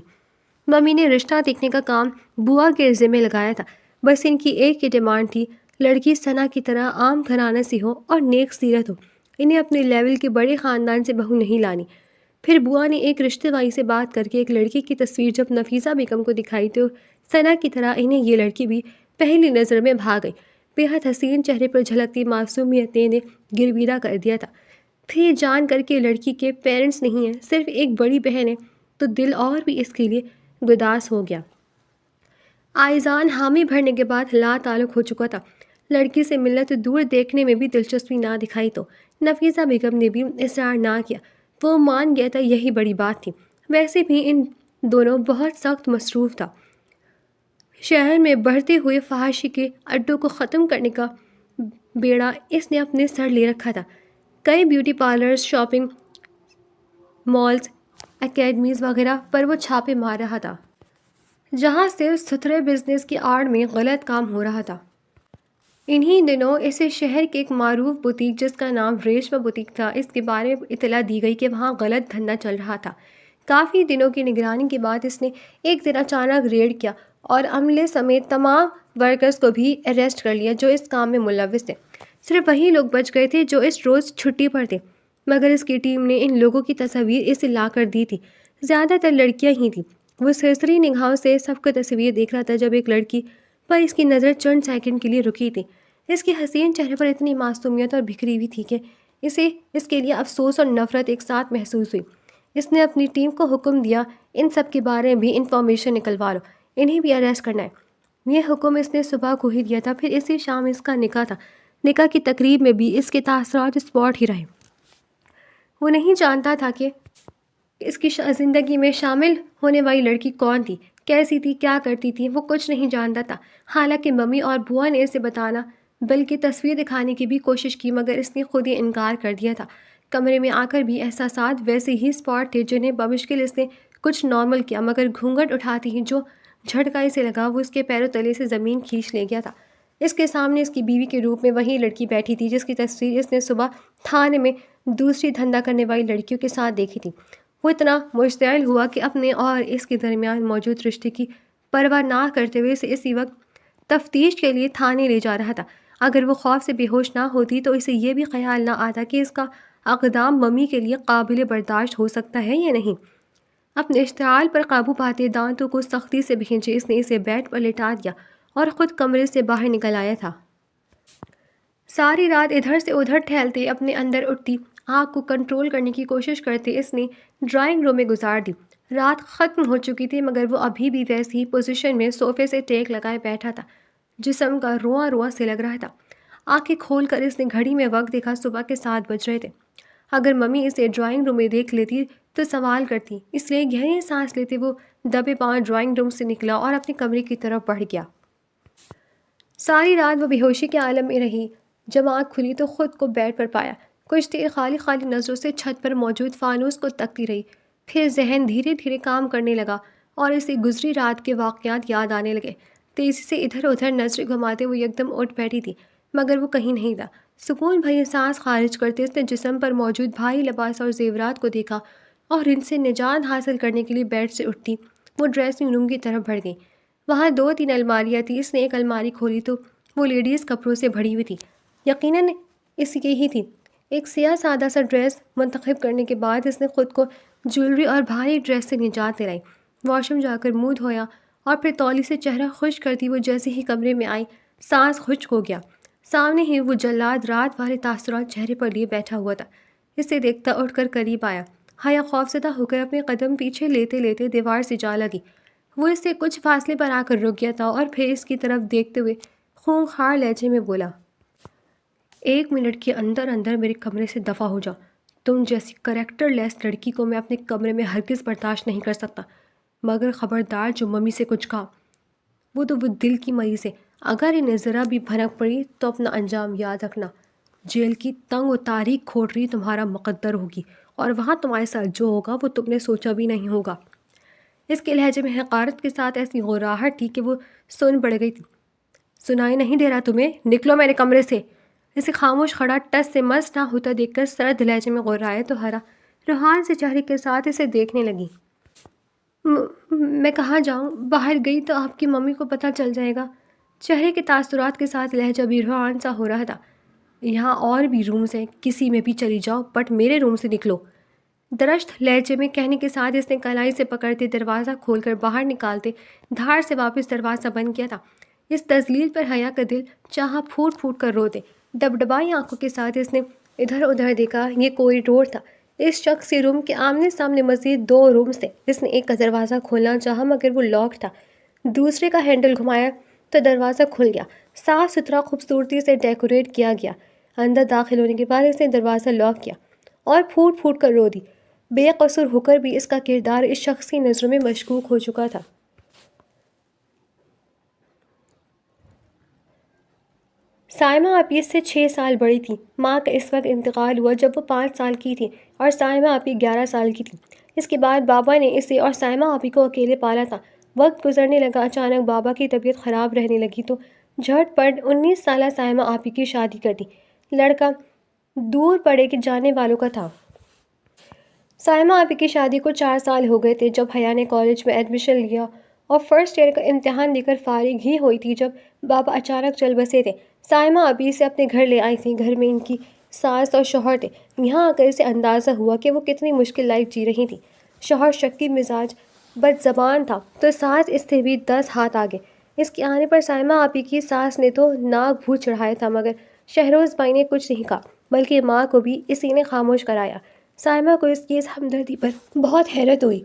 ممی نے رشتہ دیکھنے کا کام بوا کے ذمہ لگایا تھا۔ بس ان کی ایک ہی ڈیمانڈ تھی، لڑکی ثنا کی طرح عام گھرانہ سی ہو اور نیک سیرت ہو۔ انہیں اپنے لیول کے بڑے خاندان سے بہو نہیں لانی۔ پھر بوا نے ایک رشتے داری سے بات کر کے ایک لڑکی کی تصویر جب نفیسہ بیگم کو دکھائی تو ثنا کی طرح انہیں یہ لڑکی بھی پہلی نظر میں بھا گئی۔ بے حد حسین چہرے پر جھلکتی معصومیت نے انہیں گرویدہ کر دیا تھا۔ پھر یہ جان کر کے لڑکی کے پیرنٹس نہیں ہیں، صرف ایک بڑی بہن ہے، تو دل اور بھی اس کے لیے گداس ہو گیا۔ آئزان حامی بھرنے کے بعد لا تعلق ہو چکا تھا۔ لڑکی سے ملنا تو دور، دیکھنے میں بھی دلچسپی نہ دکھائی تو نفیسہ بیگم نے بھی اصرار نہ کیا۔ وہ مان گیا تھا، یہی بڑی بات تھی۔ ویسے بھی ان دونوں بہت سخت مصروف تھا۔ شہر میں بڑھتے ہوئے فحاشی کے اڈوں کو ختم کرنے کا بیڑا اس نے اپنے سر لے رکھا تھا۔ کئی beauty parlours, shopping malls, academies وغیرہ پر وہ چھاپے مار رہا تھا، جہاں صرف ستھرے بزنس کی آڑ میں غلط کام ہو رہا تھا۔ انہی دنوں اسے شہر کے ایک معروف بوتیک جس کا نام ریشما بوتیک تھا، اس کے بارے میں اطلاع دی گئی کہ وہاں غلط دھندا چل رہا تھا۔ کافی دنوں کی نگرانی کے بعد اس نے ایک دن اچانک ریڈ کیا اور عملے سمیت تمام ورکرز کو بھی اریسٹ کر لیا جو اس کام میں ملوث تھے۔ صرف وہی لوگ بچ گئے تھے جو اس روز چھٹی پر تھے، مگر اس کی ٹیم نے ان لوگوں کی تصاویر اسے لا کر دی تھی۔ زیادہ تر لڑکیاں ہی تھیں۔ وہ سرسری نگاہوں سے سب کو تصویر دیکھ رہا تھا جب ایک لڑکی پر اس کی نظر چند سیکنڈ کے لیے رکی تھی۔ اس کے حسین چہرے پر اتنی معصومیت اور بکھری ہوئی تھی کہ اسے اس کے لیے افسوس اور نفرت ایک ساتھ محسوس ہوئی۔ اس نے اپنی ٹیم کو حکم دیا، ان سب کے بارے میں بھی انفارمیشن نکلوا لو، انہیں بھی اریسٹ کرنا ہے۔ یہ حکم اس نے صبح کو ہی دیا تھا۔ پھر اسی شام اس کا نکاح تھا۔ نکاح کی تقریب میں بھی اس کے تاثرات اسپاٹ ہی رہے۔ وہ نہیں جانتا تھا کہ اس کی زندگی میں شامل ہونے والی لڑکی کون تھی، کیسی تھی، کیا کرتی تھی، وہ کچھ نہیں جانتا تھا۔ حالانکہ ممی اور بوا نے اسے بتانا بلکہ تصویر دکھانے کی بھی کوشش کی، مگر اس نے خود ہی انکار کر دیا تھا۔ کمرے میں آ کر بھی احساسات ویسے ہی اسپاٹ تھے جنہیں بمشکل اس نے کچھ نارمل کیا، مگر گھونگھٹ اٹھاتی ہی جو جھٹکا اسے لگا وہ اس کے پیروں تلے سے زمین کھینچ لے گیا تھا۔ اس کے سامنے اس کی بیوی کے روپ میں وہی لڑکی بیٹھی تھی جس کی تصویر اس نے صبح تھانے میں دوسری دھندا کرنے والی لڑکیوں کے ساتھ دیکھی تھی۔ وہ اتنا مشتعل ہوا کہ اپنے اور اس کے درمیان موجود رشتے کی پرواہ نہ کرتے ہوئے اسے اسی وقت تفتیش کے لیے تھانے لے جا رہا تھا۔ اگر وہ خوف سے بے ہوش نہ ہوتی تو اسے یہ بھی خیال نہ آتا کہ اس کا اقدام ممی کے لیے قابل برداشت ہو سکتا ہے یا نہیں۔ اپنے اشتعال پر قابو پاتے دانتوں کو سختی سے بھینچے اس نے اسے بیڈ پر لٹا دیا اور خود کمرے سے باہر نکل آیا تھا۔ ساری رات ادھر سے ادھر ٹہلتے، اپنے اندر اٹھتی آگ کو کنٹرول کرنے کی کوشش کرتے اس نے ڈرائنگ روم میں گزار دی۔ رات ختم ہو چکی تھی مگر وہ ابھی بھی ویسی ہی پوزیشن میں صوفے سے ٹیک لگائے بیٹھا تھا، جسم کا رواں رواں سے لگ رہا تھا۔ آنکھیں کھول کر اس نے گھڑی میں وقت دیکھا، صبح کے 7 بج رہے تھے۔ اگر ممی اسے ڈرائنگ روم میں دیکھ لیتی تو سوال کرتی، اس لیے گہری سانس لیتے وہ دبے پاؤں ڈرائنگ روم سے نکلا اور اپنے کمرے کی طرف بڑھ گیا۔ ساری رات وہ بے ہوشی کے عالم میں رہی۔ جب آنکھ کھلی تو خود کو بیڈ پر پایا۔ کچھ دیر خالی خالی نظروں سے چھت پر موجود فانوس کو تکتی رہی، پھر ذہن دھیرے دھیرے کام کرنے لگا اور اسے گزری رات کے واقعات یاد آنے لگے۔ تیزی سے ادھر ادھر نظریں گھماتے وہ یکدم اٹھ بیٹھی تھی، مگر وہ کہیں نہیں تھا۔ سکون بھری سانس خارج کرتے اس نے جسم پر موجود بھاری لباس اور زیورات کو دیکھا اور ان سے نجات حاصل کرنے کے لیے بیڈ سے اٹھتی وہ ڈریسنگ روم کی طرف بڑھ گئی۔ وہاں 2-3 الماریاں تھیں۔ اس نے ایک الماری کھولی تو وہ لیڈیز کپڑوں سے بھری ہوئی تھی، یقیناً اس کی ہی تھی۔ ایک سیاہ سادہ سا ڈریس منتخب کرنے کے بعد اس نے خود کو جویلری اور بھاری ڈریس سے نجات دلائی۔ واش روم جا کر منہ دھویا اور پھر تولی سے چہرہ خشک کرتی وہ جیسے ہی کمرے میں آئی سانس خشک ہو گیا۔ سامنے ہی وہ جلاد رات والے تاثرات چہرے پر لیے بیٹھا ہوا تھا۔ اسے دیکھتا اٹھ کر قریب آیا۔ حیا خوفزدہ ہو کر اپنے قدم پیچھے لیتے لیتے دیوار سے جا لگی۔ وہ اس سے کچھ فاصلے پر آ کر رک گیا تھا اور پھر اس کی طرف دیکھتے ہوئے خونخوار لہجے میں بولا، 1 منٹ کے اندر اندر میرے کمرے سے دفع ہو جا۔ تم جیسی کریکٹر لیس لڑکی کو میں اپنے کمرے میں ہرگز برداشت نہیں کر سکتا۔ مگر خبردار جو ممی سے کچھ کہا، وہ دل کی مریض ہے۔ اگر انہیں ذرا بھی بھنک پڑی تو اپنا انجام یاد رکھنا۔ جیل کی تنگ و تاریک کھوٹری تمہارا مقدر ہوگی، اور وہاں تمہارے ساتھ جو ہوگا وہ تم نے سوچا بھی نہیں ہوگا۔ اس کے لہجے میں حقارت کے ساتھ ایسی غراہٹ تھی کہ وہ سن پڑ گئی تھی۔ سنائی نہیں دے رہا تمہیں؟ نکلو میرے کمرے سے۔ اسے خاموش کھڑا ٹس سے مس نہ ہوتا دیکھ کر سرد لہجے میں غرائے تو ہرا روحان سے چہرے کے ساتھ اسے دیکھنے لگی۔ میں کہاں جاؤں؟ باہر گئی تو آپ کی ممی کو پتہ چل جائے گا۔ چہرے کے تاثرات کے ساتھ لہجہ بھی روحان سا ہو رہا تھا۔ یہاں اور بھی رومز ہیں، کسی میں بھی چلی جاؤ، بٹ میرے روم سے نکلو۔ درشت لہجے میں کہنے کے ساتھ اس نے کلائی سے پکڑتے دروازہ کھول کر باہر نکالتے دھار سے واپس دروازہ بند کیا تھا۔ اس تذلیل پر حیا کا دل چاہا پھوٹ پھوٹ کر روتے۔ ڈبڈبائی آنکھوں کے ساتھ اس نے ادھر ادھر دیکھا۔ یہ کوریڈور تھا۔ اس شخص کے روم کے آمنے سامنے مزید 2 رومز تھے۔ اس نے ایک کا دروازہ کھولنا چاہا مگر وہ لاک تھا۔ دوسرے کا ہینڈل گھمایا تو دروازہ کھل گیا۔ صاف ستھرا خوبصورتی سے ڈیکوریٹ کیا گیا۔ اندر داخل ہونے کے بعد اس نے دروازہ لاک کیا اور پھوٹ پھوٹ کر رو دی۔ بے قصور ہو کر بھی اس کا کردار اس شخص کی نظروں میں مشکوک ہو چکا تھا۔ سائمہ آپی سے 6 سال بڑی تھی۔ ماں کا اس وقت انتقال ہوا جب وہ 5 سال کی تھی اور سائمہ آپی 11 سال کی تھی۔ اس کے بعد بابا نے اسے اور سائمہ آپی کو اکیلے پالا تھا۔ وقت گزرنے لگا، اچانک بابا کی طبیعت خراب رہنے لگی تو جھٹ پٹ 19 سالہ سائمہ آپی کی شادی کر دی۔ لڑکا دور پڑے کے جانے والوں کا تھا۔ سائمہ آپی کی شادی کو 4 سال ہو گئے تھے جب حیا نے کالج میں ایڈمیشن لیا اور فرسٹ ایئر کا امتحان دے کر فارغ ہی ہوئی تھی جب بابا اچانک چل بسے تھے۔ سائمہ آپی اسے اپنے گھر لے آئی تھی۔ گھر میں ان کی ساس اور شوہر تھے۔ یہاں آ کر اسے اندازہ ہوا کہ وہ کتنی مشکل لائف جی رہی تھی۔ شوہر شکی مزاج بد زبان تھا تو ساس اس سے بھی 10 ہاتھ آگے۔ اس کے آنے پر سائمہ آپی کی ساس نے تو ناک بھوت چڑھایا تھا مگر شہروز بھائی نے کچھ نہیں کہا، بلکہ ماں کو بھی اسی نے خاموش کرایا۔ سائمہ کو اس کی اس ہمدردی پر بہت حیرت ہوئی۔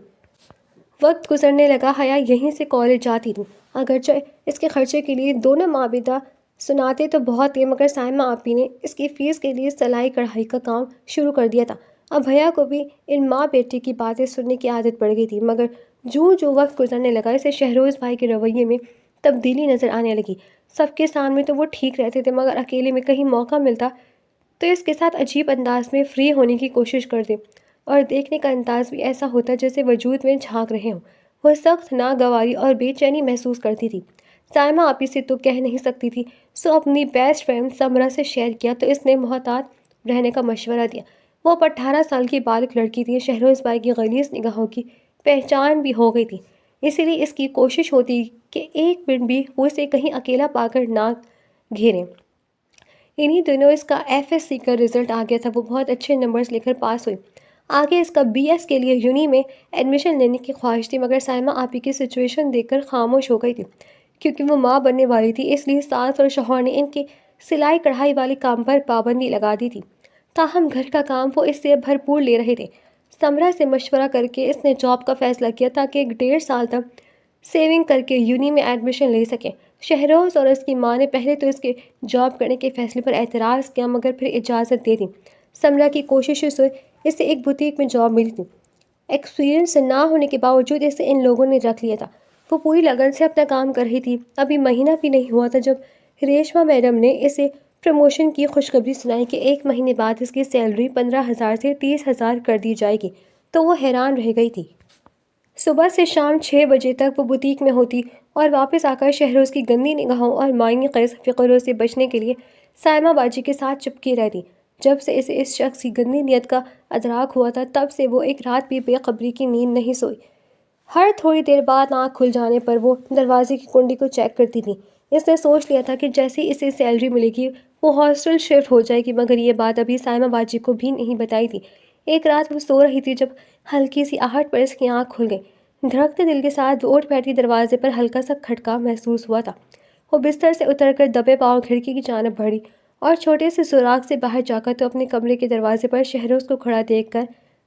وقت گزرنے لگا، حیا یہیں سے کالج جاتی تھی۔ اگرچہ اس کے خرچے کے لیے دونوں ماں بیٹا سناتے تو بہت تھے مگر سائمہ آپی نے اس کی فیس کے لیے سلائی کڑھائی کا کام شروع کر دیا تھا۔ اب حیا کو بھی ان ماں بیٹے کی باتیں سننے کی عادت پڑ گئی تھی مگر جو وقت گزرنے لگا اسے شہروز بھائی کے رویے میں تبدیلی نظر آنے لگی۔ سب کے سامنے تو وہ ٹھیک رہتے تھے مگر اکیلے میں کہیں موقع ملتا تو اس کے ساتھ عجیب انداز میں فری ہونے کی کوشش کرتے اور دیکھنے کا انداز بھی ایسا ہوتا جیسے وجود میں جھانک رہے ہوں۔ وہ سخت ناگواری اور بے چینی محسوس کرتی تھی۔ سائمہ آپی سے تو کہہ نہیں سکتی تھی، سو اپنی بیسٹ فرینڈ سمرہ سے شیئر کیا تو اس نے محتاط رہنے کا مشورہ دیا۔ وہ اب 18 سال کی بالغ لڑکی تھی۔ شہروز بھائی کی غلیظ نگاہوں کی پہچان بھی ہو گئی تھی، اسی لیے اس کی کوشش ہوتی کہ ایک منٹ بھی وہ اسے کہیں اکیلا پا کر نہ گھیریں۔ انہی دنوں اس کا FSC کا رزلٹ آ گیا تھا۔ وہ بہت اچھے نمبرز لے کر پاس ہوئی۔ آگے اس کا BS کے لیے یونی میں ایڈمیشن لینے کی خواہش تھی مگر سائمہ آپی کی سچویشن دیکھ کر خاموش ہو گئی تھی۔ کیونکہ وہ ماں بننے والی تھی اس لیے ساس اور شوہر نے ان کے سلائی کڑھائی والے کام پر پابندی لگا دی تھی۔ تاہم گھر کا کام وہ اس سے بھرپور لے رہے تھے۔ سمرہ سے مشورہ کر کے اس نے جاب کا فیصلہ کیا تاکہ 1.5 سال تک سیونگ کر کے یونی میں ایڈمیشن لے سکے۔ شہروز اور اس کی ماں نے پہلے تو اس کے جاب کرنے کے فیصلے پر اعتراض کیا مگر پھر اجازت دے دی۔ سمرہ کی کوششوں سے اسے ایک بوتیک میں جاب ملی تھی۔ ایکسپیرینس نہ ہونے کے باوجود اسے ان لوگوں نے رکھ لیا تھا۔ وہ پوری لگن سے اپنا کام کر رہی تھی۔ ابھی مہینہ بھی نہیں ہوا تھا جب ریشما میڈم نے اسے پروموشن کی خوشخبری سنائی کہ 1 مہینے بعد اس کی سیلری 15,000 سے 30,000 کر دی جائے گی تو وہ حیران رہ گئی تھی۔ صبح سے شام 6 بجے تک وہ بوتیک میں ہوتی اور واپس آ کر شہروز کی گندی نگاہوں اور معنی خیز فکروں سے بچنے کے لیے سائمہ باجی کے ساتھ چپکی رہتی۔ جب سے اسے اس شخص کی گندی نیت کا ادراک ہوا تھا تب سے وہ ایک رات بھی بے خبری کی نیند نہیں سوئی۔ ہر تھوڑی دیر بعد آنکھ کھل جانے پر وہ دروازے کی کنڈی کو چیک کرتی تھی۔ اس نے سوچ لیا تھا کہ جیسے ہی اسے سیلری ملے گی وہ ہاسٹل شفٹ ہو جائے گی مگر یہ بات ابھی سائمہ باجی کو بھی نہیں بتائی تھی۔ ایک رات وہ سو رہی تھی جب ہلکی سی آہٹ پر اس کی آنکھ کھل گئی۔ دھڑکتے دل کے ساتھ وہ اٹھ بیٹھی۔ دروازے پر ہلکا سا کھٹکا محسوس ہوا تھا۔ وہ بستر سے اتر کر دبے پاؤں کھڑکی کی جانب بڑھی اور چھوٹے سے سوراخ سے باہر جا کر تو اپنے کمرے کے دروازے پر شہروز کو کھڑا دیکھ کر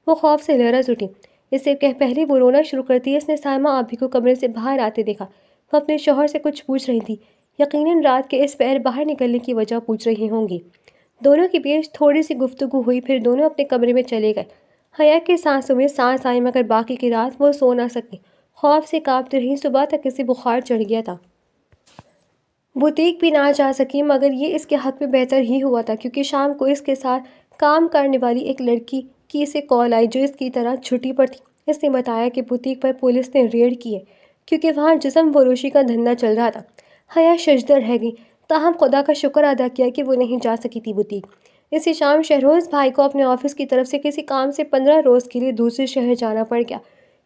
وہ خوف سے لرز اٹھی۔ اس سے پہلے وہ رونا شروع کرتی اس نے سائمہ آپی کو کمرے سے باہر آتے دیکھا۔ وہ اپنے شوہر سے کچھ پوچھ رہی تھی، یقیناً رات کے اس پہر باہر نکلنے کی وجہ پوچھ رہی ہوں گی۔ دونوں کے بیچ تھوڑی سی گفتگو ہوئی، پھر دونوں اپنے کمرے میں چلے گئے۔ حیا کے سانسوں میں سانس آئی مگر باقی کی رات وہ سو نہ سکی۔ خوف سے کانپتی رہی، صبح تک اسے بخار چڑھ گیا تھا۔ بوتیک بھی نہ جا سکی مگر یہ اس کے حق میں بہتر ہی ہوا تھا، کیونکہ شام کو اس کے ساتھ کام کرنے والی ایک لڑکی کی اسے کال آئی جو اس کی طرح چھٹی پر تھی۔ اس نے بتایا کہ بوتیک پر پولیس نے ریڈ کی ہے کیونکہ وہاں جسم فروشی کا دھندا چل رہا تھا۔ حیا ششدر رہ گئی، تاہم خدا کا شکر ادا کیا کہ وہ نہیں جا سکی تھی بوتیک۔ اسی شام شہروز بھائی کو اپنے آفس کی طرف سے کسی کام سے 15 روز کے لیے دوسرے شہر جانا پڑ گیا۔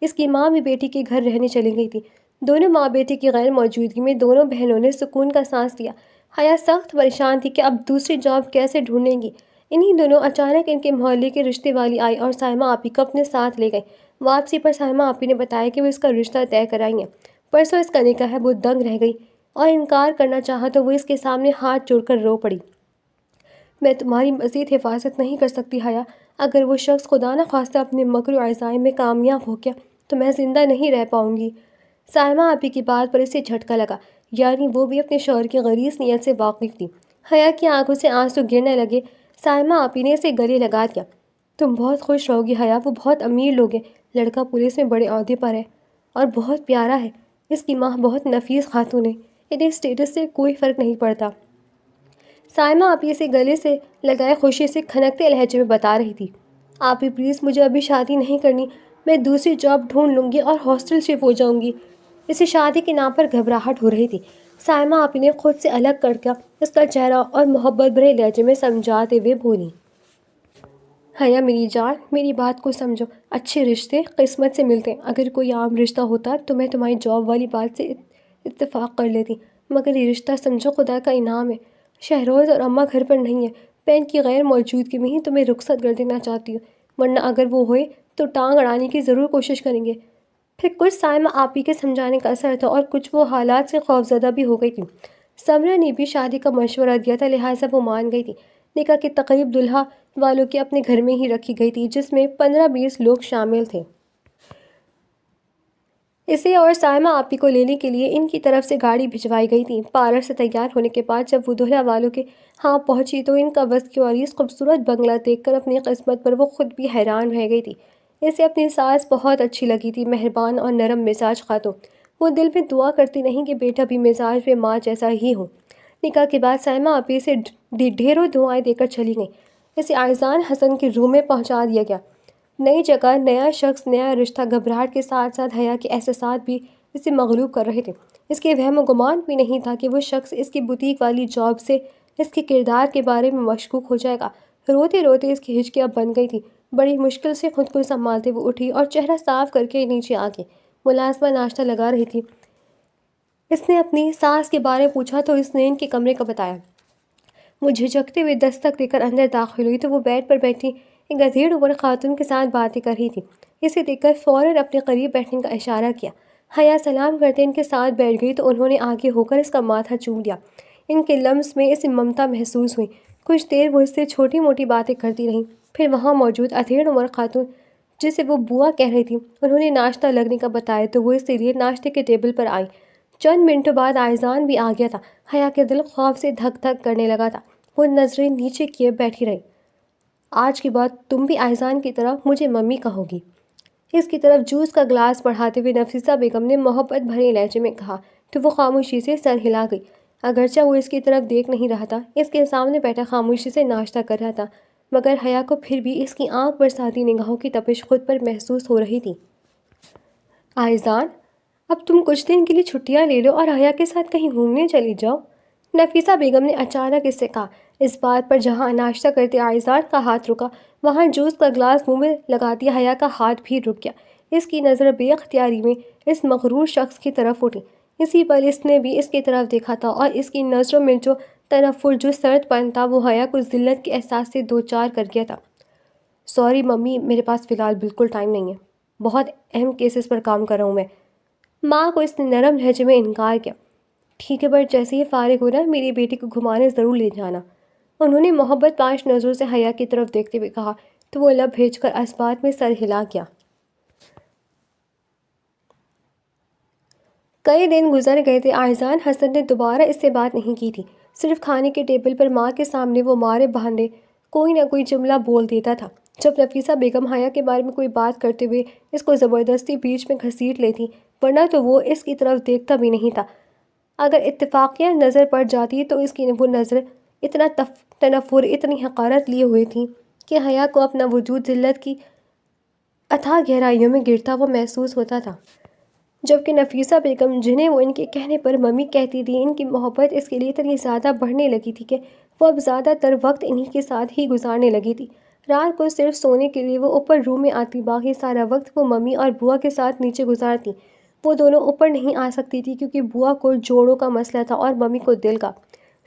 اس کی ماں بھی بیٹی کے گھر رہنے چلی گئی تھی۔ دونوں ماں بیٹی کی غیر موجودگی میں دونوں بہنوں نے سکون کا سانس لیا۔ حیا سخت پریشان تھی کہ اب دوسری جاب کیسے ڈھونڈیں گی۔ انہی دنوں اچانک ان کے محلے کے رشتے والی آئی اور سائمہ آپی کو اپنے ساتھ لے گئی۔ واپسی پر سائمہ آپی نے بتایا کہ وہ اس کا رشتہ طے کرائیں گے۔ پرسوں اس کا نکاح ہے۔ وہ دنگ رہ گئی اور انکار کرنا چاہا تو وہ اس کے سامنے ہاتھ جوڑ کر رو پڑی۔ میں تمہاری مزید حفاظت نہیں کر سکتی حیا۔ اگر وہ شخص خدا نخواستہ اپنے مکر و عزائم میں کامیاب ہو گیا تو میں زندہ نہیں رہ پاؤں گی۔ سائمہ آپی کی بات پر اسے جھٹکا لگا، یعنی وہ بھی اپنے شوہر کی غلیظ نیت سے واقف تھی۔ حیا کی آنکھوں سے آنسو گرنے لگے۔ سائمہ آپی نے اسے گلے لگا دیا۔ تم بہت خوش رہو گی حیا، وہ بہت امیر لوگ ہیں، لڑکا پولیس میں بڑے عہدے پر ہے اور بہت پیارا ہے۔ اس کی ماں بہت نفیس خاتون ہے، انہیں اسٹیٹس سے کوئی فرق نہیں پڑتا۔ سائمہ آپی اسے گلے سے لگائے خوشی سے کھنکتے لہجے میں بتا رہی تھی، آپی پلیز مجھے ابھی شادی نہیں کرنی، میں دوسری جاب ڈھونڈ لوں گی اور ہاسٹل شفٹ ہو جاؤں گی۔ اسے شادی کے نام پر گھبراہٹ ہو رہی تھی۔ سائمہ آپی نے خود سے الگ کر کے اس کا چہرہ اور محبت بھرے لہجے میں سمجھاتے ہوئے بولی، حیا میری جان، میری بات کو سمجھو، اچھے رشتے قسمت سے ملتے ہیں۔ اگر کوئی عام رشتہ ہوتا تو میں تمہاری جاب والی بات سے اتفاق کر لیتی، مگر یہ رشتہ سمجھو خدا کا انعام ہے۔ شہروز اور اماں گھر پر نہیں ہے، میں ان کی غیر موجودگی میں ہی تمہیں رخصت کر دینا چاہتی ہوں، ورنہ اگر وہ ہوئے تو ٹانگ اڑانے کی ضرور کوشش کریں گے۔ پھر کچھ سائمہ آپی کے سمجھانے کا اثر تھا اور کچھ وہ حالات سے خوفزدہ بھی ہو گئی تھی۔ سمرہ نے بھی شادی کا مشورہ دیا تھا، لہٰذا وہ مان گئی تھی۔ نکاح کی تقریب دلہا والوں کے اپنے گھر میں ہی رکھی گئی تھی، جس میں 15-20 لوگ شامل تھے۔ اسے اور سائمہ آپی کو لینے کے لیے ان کی طرف سے گاڑی بھجوائی گئی تھی۔ پارلر سے تیار ہونے کے بعد جب وہ دلہا والوں کے ہاں پہنچی تو ان کا وسط عریض خوبصورت بنگلہ دیکھ کر اپنی قسمت پر وہ خود بھی حیران رہ گئی تھی۔ اسے اپنی ساس بہت اچھی لگی تھی، مہربان اور نرم مزاج خاتون۔ وہ دل میں دعا کرتی نہیں کہ بیٹا بھی مزاج میں ماں جیسا ہی ہو۔ نکاح کے بعد سائمہ آپی سے ڈھیروں دعائیں دے کر چلی گئیں۔ اسے عائزان حسن کے روم میں پہنچا دیا گیا۔ نئی جگہ، نیا شخص، نیا رشتہ، گھبراہٹ کے ساتھ ساتھ حیا کے احساسات بھی اسے مغلوب کر رہے تھے۔ اس کے وہم و گمان بھی نہیں تھا کہ وہ شخص اس کی بوتیک والی جاب سے اس کے کردار کے بارے میں مشکوک ہو جائے گا۔ روتے روتے اس کی ہچکیاں بن گئی تھیں۔ بڑی مشکل سے خود کو سنبھالتے وہ اٹھی اور چہرہ صاف کر کے نیچے آ گئی۔ ملازمہ ناشتہ لگا رہی تھی۔ اس نے اپنی ساس کے بارے میں پوچھا تو اس نے ان کے کمرے کا بتایا۔ وہ جھجکتے ہوئے دستک دے کر اندر داخل ہوئی تو وہ بیڈ پر بیٹھی ایک ادھیڑ عمر خاتون کے ساتھ باتیں کر رہی تھی۔ اسے دیکھ کر فوراً اپنے قریب بیٹھنے کا اشارہ کیا۔ حیا سلام کرتے ان کے ساتھ بیٹھ گئی تو انہوں نے آگے ہو کر اس کا ماتھا چوم لیا۔ ان کے لمس میں اسے ممتا محسوس ہوئی۔ کچھ دیر وہ اس سے چھوٹی موٹی باتیں کرتی رہیں، پھر وہاں موجود ادھیڑ عمر خاتون جسے وہ بوا کہہ رہی تھی، انہوں نے ناشتہ لگنے کا بتایا تو وہ اس کے لیے ناشتے کے ٹیبل پر آئی۔ چند منٹوں بعد عائزان بھی آ گیا تھا۔ حیا کے دل خوف سے دھک دھک کرنے لگا تھا۔ وہ نظریں نیچے کیے بیٹھی رہی۔ آج کے بعد تم بھی عائزان کی طرح مجھے ممی کہو گی، اس کی طرف جوس کا گلاس بڑھاتے ہوئے نفیسہ بیگم نے محبت بھرے لہجے میں کہا تو وہ خاموشی سے سر ہلا گئی۔ اگرچہ وہ اس کی طرف دیکھ نہیں رہا تھا، اس کے سامنے بیٹھا خاموشی سے ناشتہ کر رہا تھا، مگر حیا کو پھر بھی اس کی آنکھ برساتی نگاہوں کی تپش خود پر محسوس ہو رہی تھی۔ عائزان، اب تم کچھ دن کے لیے چھٹیاں لے لو اور حیا کے ساتھ کہیں گھومنے چلی جاؤ، نفیسہ بیگم نے اچانک اس سے کہا۔ اس بات پر جہاں ناشتہ کرتے عائزان کا ہاتھ رکا، وہاں جوس کا گلاس منہ میں لگاتی حیا کا ہاتھ بھی رک گیا۔ اس کی نظر بے اختیاری میں اس مغرور شخص کی طرف اٹھی۔ اسی پل اس نے بھی اس کی طرف دیکھا تھا اور اس کی نظروں میں جو تنفر، جو سرد پن تھا، وہ حیا کو ذلت کے احساس سے دوچار کر گیا تھا۔ سوری ممی، میرے پاس فی الحال بالکل ٹائم نہیں ہے، بہت اہم کیسز پر کام کر رہا ہوں میں۔ ماں کو اس نے نرم لہجے میں انکار کیا۔ ٹھیک ہے، پر جیسے ہی فارغ ہونا میری بیٹی کو گھمانے ضرور لے جانا، انہوں نے محبت پاش نظروں سے حیا کی طرف دیکھتے ہوئے کہا تو وہ لب بھیج کر اس بات میں سر ہلا گیا۔ کئی دن گزر گئے تھے۔ عائزان حسن نے دوبارہ اس سے بات نہیں کی تھی۔ صرف کھانے کے ٹیبل پر ماں کے سامنے وہ مارے بہانے کوئی نہ کوئی جملہ بول دیتا تھا۔ جب نفیسہ بیگم حیا کے بارے میں کوئی بات کرتے ہوئے اس کو زبردستی بیچ میں گھسیٹ لیتی، ورنہ تو وہ اس کی طرف دیکھتا بھی نہیں تھا۔ اگر اتفاقیہ نظر پڑ جاتی تو اس کی وہ نظر اتنا تنفر، اتنی حقارت لیے ہوئی تھی کہ حیا کو اپنا وجود ذلت کی اتھاہ گہرائیوں میں گرتا وہ محسوس ہوتا تھا۔ جبکہ نفیسہ بیگم، جنہیں وہ ان کے کہنے پر ممی کہتی تھی، ان کی محبت اس کے لیے اتنی زیادہ بڑھنے لگی تھی کہ وہ اب زیادہ تر وقت انہی کے ساتھ ہی گزارنے لگی تھی۔ رات کو صرف سونے کے لیے وہ اوپر روم میں آتی، باقی سارا وقت وہ ممی اور بوا کے ساتھ نیچے گزارتی۔ وہ دونوں اوپر نہیں آ سکتی تھی کیونکہ بوا کو جوڑوں کا مسئلہ تھا اور ممی کو دل کا۔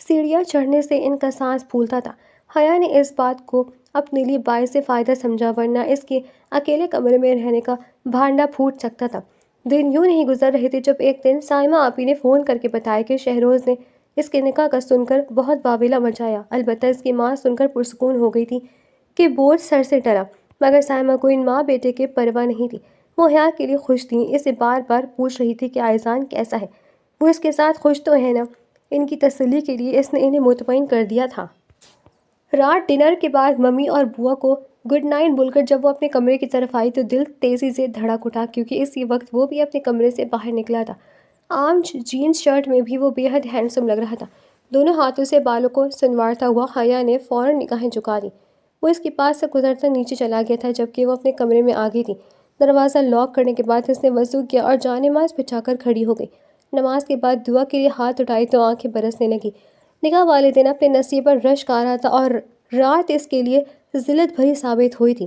سیڑھیاں چڑھنے سے ان کا سانس پھولتا تھا۔ حیا نے اس بات کو اپنے لیے باعث فائدہ سمجھا، ورنہ اس کے اکیلے کمرے میں رہنے کا بھانڈا پھوٹ سکتا تھا۔ دن یوں نہیں گزر رہے تھے جب ایک دن سائمہ آپی نے فون کر کے بتایا کہ شہروز نے اس کے نکاح کا سن کر بہت واویلا مچایا۔ البتہ اس کی ماں سن کر پرسکون ہو گئی تھی کہ بوجھ سر سے ٹلا، مگر سائمہ کو ان ماں بیٹے کے پرواہ نہیں تھی۔ وہ حیا کے لیے خوش تھیں، اسے بار بار پوچھ رہی تھی کہ آئزان کیسا ہے، وہ اس کے ساتھ خوش تو ہے نا؟ ان کی تسلی کے لیے اس نے انہیں مطمئن کر دیا تھا۔ رات ڈنر کے بعد ممی اور بوا کو گڈ نائٹ بول کر جب وہ اپنے کمرے کی طرف آئی تو دل تیزی سے دھڑک اٹھا، کیونکہ اسی وقت وہ بھی اپنے کمرے سے باہر نکلا تھا۔ عام جینز شرٹ میں بھی وہ بے حد ہینڈسم لگ رہا تھا۔ دونوں ہاتھوں سے بالوں کو سنوارتا ہوا حیا نے فوراً نگاہیں جھکا دیں۔ وہ اس کے پاس سے گزرتا نیچے چلا گیا تھا جبکہ وہ اپنے کمرے میں آ گئی تھی۔ دروازہ لاک کرنے کے بعد اس نے وضو کیا اور جانماز بچھا کر کھڑی ہو گئی۔ نماز کے بعد دعا کے لیے ہاتھ اٹھائے تو آنکھیں برسنے لگی۔ نکاح والے دن اپنے نصیب پر رشک آ رہا تھا اور رات اس کے لیے ذلت بھری ثابت ہوئی تھی۔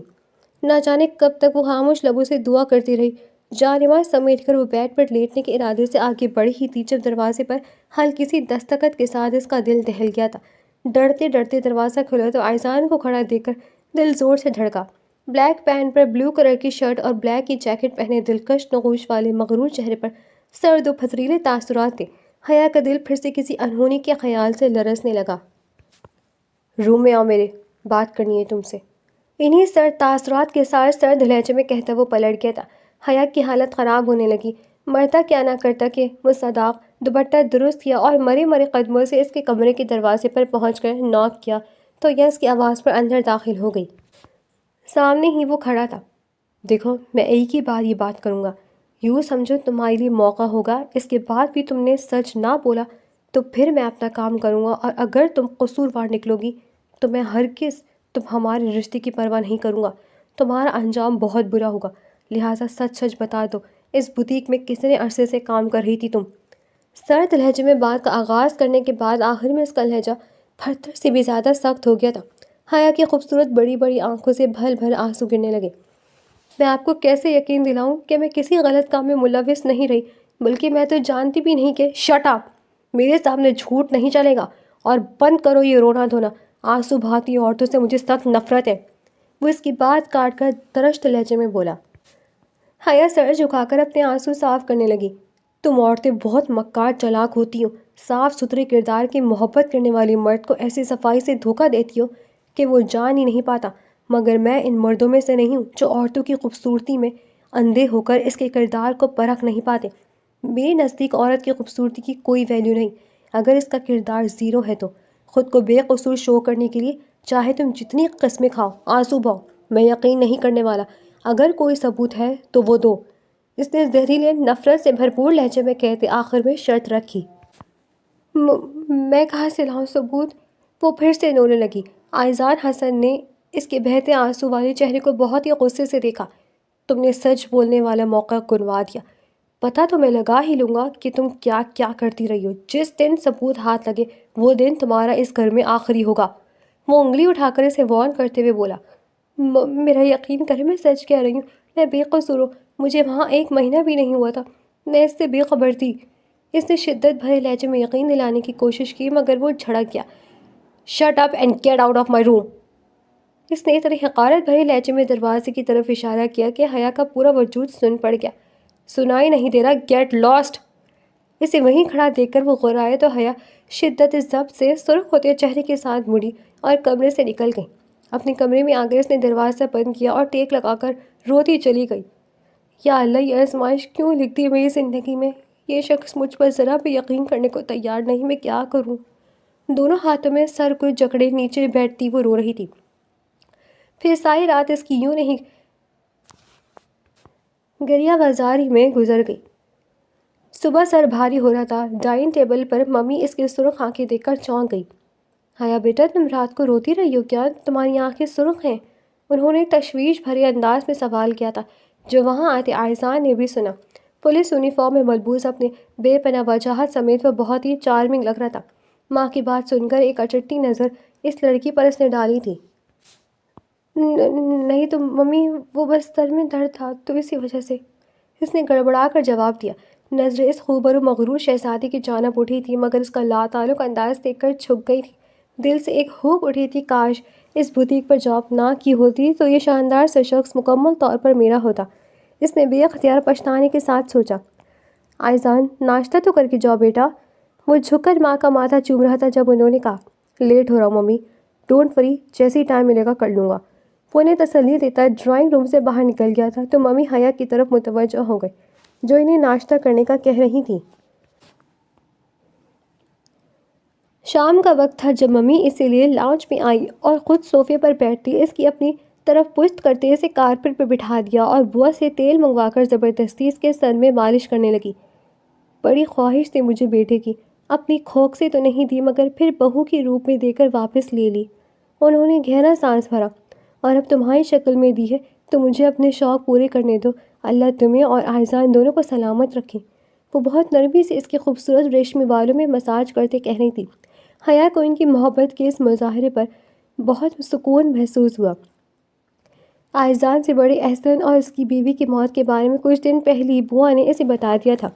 نہ جانے کب تک وہ خاموش لبوں سے دعا کرتی رہی۔ جانماز سمیٹ کر وہ بیڈ پر لیٹنے کے ارادے سے آگے بڑھی ہی تھی جب دروازے پر ہلکی سی دستخط کے ساتھ اس کا دل دہل گیا تھا۔ ڈرتے ڈرتے دروازہ کھولا تو آئزان کو کھڑا دیکھ کر دل زور سے دھڑکا۔ بلیک پینٹ پر بلو کلر کی شرٹ اور بلیک کی جیکٹ پہنے دلکش نقوش والے مغرور چہرے پر سرد و پھتریلے تاثرات تھے۔ حیا کا دل پھر سے کسی انہونی کے خیال سے لرزنے لگا۔ روم میں آؤ، میرے بات کرنی ہے تم سے، انہی سرد تاثرات کے ساتھ سرد لہجے میں کہتا وہ پلٹ گیا تھا۔ حیا کی حالت خراب ہونے لگی۔ مرتا کیا نہ کرتا کہ مصداق دوپٹہ درست کیا اور مرے مرے قدموں سے اس کے کمرے کے دروازے پر پہنچ کر ناک کیا تو یس کی آواز پر اندر داخل ہو گئی۔ سامنے ہی وہ کھڑا تھا۔ دیکھو، میں ایک ہی بار یہ بات کروں گا، یوں سمجھو تمہارے لیے موقع ہوگا، اس کے بعد بھی تم نے سچ نہ بولا تو پھر میں اپنا کام کروں گا، اور اگر تم قصوروار نکلو گی تو میں ہرگز تم ہمارے رشتے کی پرواہ نہیں کروں گا، تمہارا انجام بہت برا ہوگا، لہٰذا سچ سچ بتا دو، اس بوتیک میں کتنے عرصے سے کام کر رہی تھی تم؟ سرد لہجے میں بات کا آغاز کرنے کے بعد آخر میں اس کا لہجہ پتھر سے بھی زیادہ سخت ہو گیا تھا۔ حیا کی خوبصورت بڑی بڑی آنکھوں سے بھل بھل آنسو گرنے لگے۔ میں آپ کو کیسے یقین دلاؤں کہ میں کسی غلط کام میں ملوث نہیں رہی، بلکہ میں تو جانتی بھی نہیں کہ شٹ اپ، میرے سامنے جھوٹ نہیں چلے گا، اور بند کرو یہ رونا دھونا، آنسو بہاتی عورتوں سے مجھے سخت نفرت ہے، وہ اس کی بات کاٹ کر درشت لہجے میں بولا۔ حیا سر جھکا کر اپنے آنسو صاف کرنے لگی۔ تم عورتیں بہت مکار چالاک ہوتی ہو، صاف ستھرے کردار کی محبت کرنے والی مرد کو ایسی صفائی سے دھوکہ دیتی ہو کہ وہ جان ہی نہیں پاتا، مگر میں ان مردوں میں سے نہیں ہوں جو عورتوں کی خوبصورتی میں اندھے ہو کر اس کے کردار کو پرکھ نہیں پاتے۔ میرے نزدیک عورت کی خوبصورتی کی کوئی ویلیو نہیں اگر اس کا کردار زیرو ہے تو۔ خود کو بے قصور شو کرنے کے لیے چاہے تم جتنی قسمیں کھاؤ، آنسو بہاؤ، میں یقین نہیں کرنے والا، اگر کوئی ثبوت ہے تو وہ دو، اس نے زہریلے نفرت سے بھرپور لہجے میں کہتے آخر میں شرط رکھی۔ میں کہاں سے لاؤں ثبوت؟ وہ پھر سے رونے لگی۔ آئزان حسن نے اس کے بہتے آنسو والے چہرے کو بہت ہی غصے سے دیکھا۔ تم نے سچ بولنے والا موقع گنوا دیا، پتہ تو میں لگا ہی لوں گا کہ تم کیا کیا کرتی رہی ہو، جس دن ثبوت ہاتھ لگے وہ دن تمہارا اس گھر میں آخری ہوگا۔ وہ انگلی اٹھا کر اسے وارن کرتے ہوئے بولا۔ میرا یقین کرے، میں سچ کہہ رہی ہوں، میں بے قصور ہوں، مجھے وہاں 1 مہینہ بھی نہیں ہوا تھا، میں اس سے بے خبر تھی۔ اس نے شدت بھرے لہجے میں یقین دلانے کی کوشش کی مگر وہ جھڑک گیا۔ Shut up and get out of my room. اس نے اتنی حقارت بھرے لہجے میں دروازے کی طرف اشارہ کیا کہ حیا کا پورا وجود سن پڑ گیا۔ سنائی نہیں دے رہا، گیٹ لاسٹ۔ اسے وہیں کھڑا دیکھ کر وہ غرائے تو حیا شدت ضبط سے سرخ ہوتے چہرے کے ساتھ مڑی اور کمرے سے نکل گئی۔ اپنے کمرے میں آ کر اس نے دروازہ بند کیا اور ٹیک لگا کر روتی چلی گئی۔ یا اللہ، یہ آزمائش کیوں لکھ دی میری زندگی میں؟ یہ شخص مجھ پر ذرا بھی یقین کرنے کو تیار نہیں، میں کیا کروں؟ دونوں ہاتھوں میں سر کو جکڑے نیچے بیٹھتی وہ رو رہی تھی۔ پھر ساری رات اس کی یوں نہیں گریہ بازاری میں گزر گئی۔ صبح سر بھاری ہو رہا تھا۔ ڈائننگ ٹیبل پر ممی اس کی سرخ آنکھیں دیکھ کر چونک گئی۔ حیا بیٹا، تم رات کو روتی رہی ہو کیا؟ تمہاری آنکھیں سرخ ہیں؟ انہوں نے تشویش بھرے انداز میں سوال کیا تھا، جو وہاں آتے آئزان نے بھی سنا۔ پولیس یونیفارم میں ملبوس اپنے بے پناہ وجاہت سمیت وہ بہت ہی چارمنگ لگ رہا تھا۔ ماں کی بات سن کر ایک اچٹی نظر اس لڑکی پر اس نے ڈالی تھی۔ نہیں تو ممی، وہ بس سر میں درد تھا تو اسی وجہ سے، اس نے گڑبڑا کر جواب دیا۔ نظریں اس خوبرو مغرور شہزادی کی جانب اٹھی تھی، مگر اس کا لاتعلق انداز دیکھ کر جھک گئی تھی۔ دل سے ایک ہوک اٹھی تھی، کاش اس بوتیک پر جاب نہ کی ہوتی تو یہ شاندار سا شخص مکمل طور پر میرا ہوتا۔ اس نے بے اختیار پچھتانے کے ساتھ سوچا۔ آئزان، ناشتہ تو کر کے جاؤ بیٹا۔ وہ جھک کر ماں کا ماتھا چوم رہا تھا جب انہوں نے کہا، لیٹ ہو رہا ہوں ممی، ڈونٹ وری، جیسے ہی ٹائم ملے گا کر لوں گا۔ وہ انہیں تسلی دیتا ڈرائنگ روم سے باہر نکل گیا تھا تو ممی حیا کی طرف متوجہ ہو گئی، جو انہیں ناشتہ کرنے کا کہہ رہی تھی۔ شام کا وقت تھا جب ممی اسی لیے لاؤنج میں آئی اور خود صوفے پر بیٹھتی اس کی اپنی طرف پشت کرتے اسے کارپٹ پر بٹھا دیا اور بوا سے تیل منگوا کر زبردستی اس کے سر میں مالش کرنے لگی۔ بڑی خواہش تھی مجھے بیٹے کی، اپنی کھوک سے تو نہیں دی مگر پھر بہو کی روپ میں دے کر واپس لے لی۔ انہوں نے گہرا سانس بھرا، اور اب تمہاری شکل میں دی ہے تو مجھے اپنے شوق پورے کرنے دو۔ اللہ تمہیں اور آئزان دونوں کو سلامت رکھے۔ وہ بہت نرمی سے اس کے خوبصورت ریشمی بالوں میں مساج کرتے کہہ رہی تھی۔ حیا کو ان کی محبت کے اس مظاہرے پر بہت سکون محسوس ہوا۔ آئزان سے بڑے احسن اور اس کی بیوی کی موت کے بارے میں کچھ دن پہلے بوا نے اسے بتا دیا تھا۔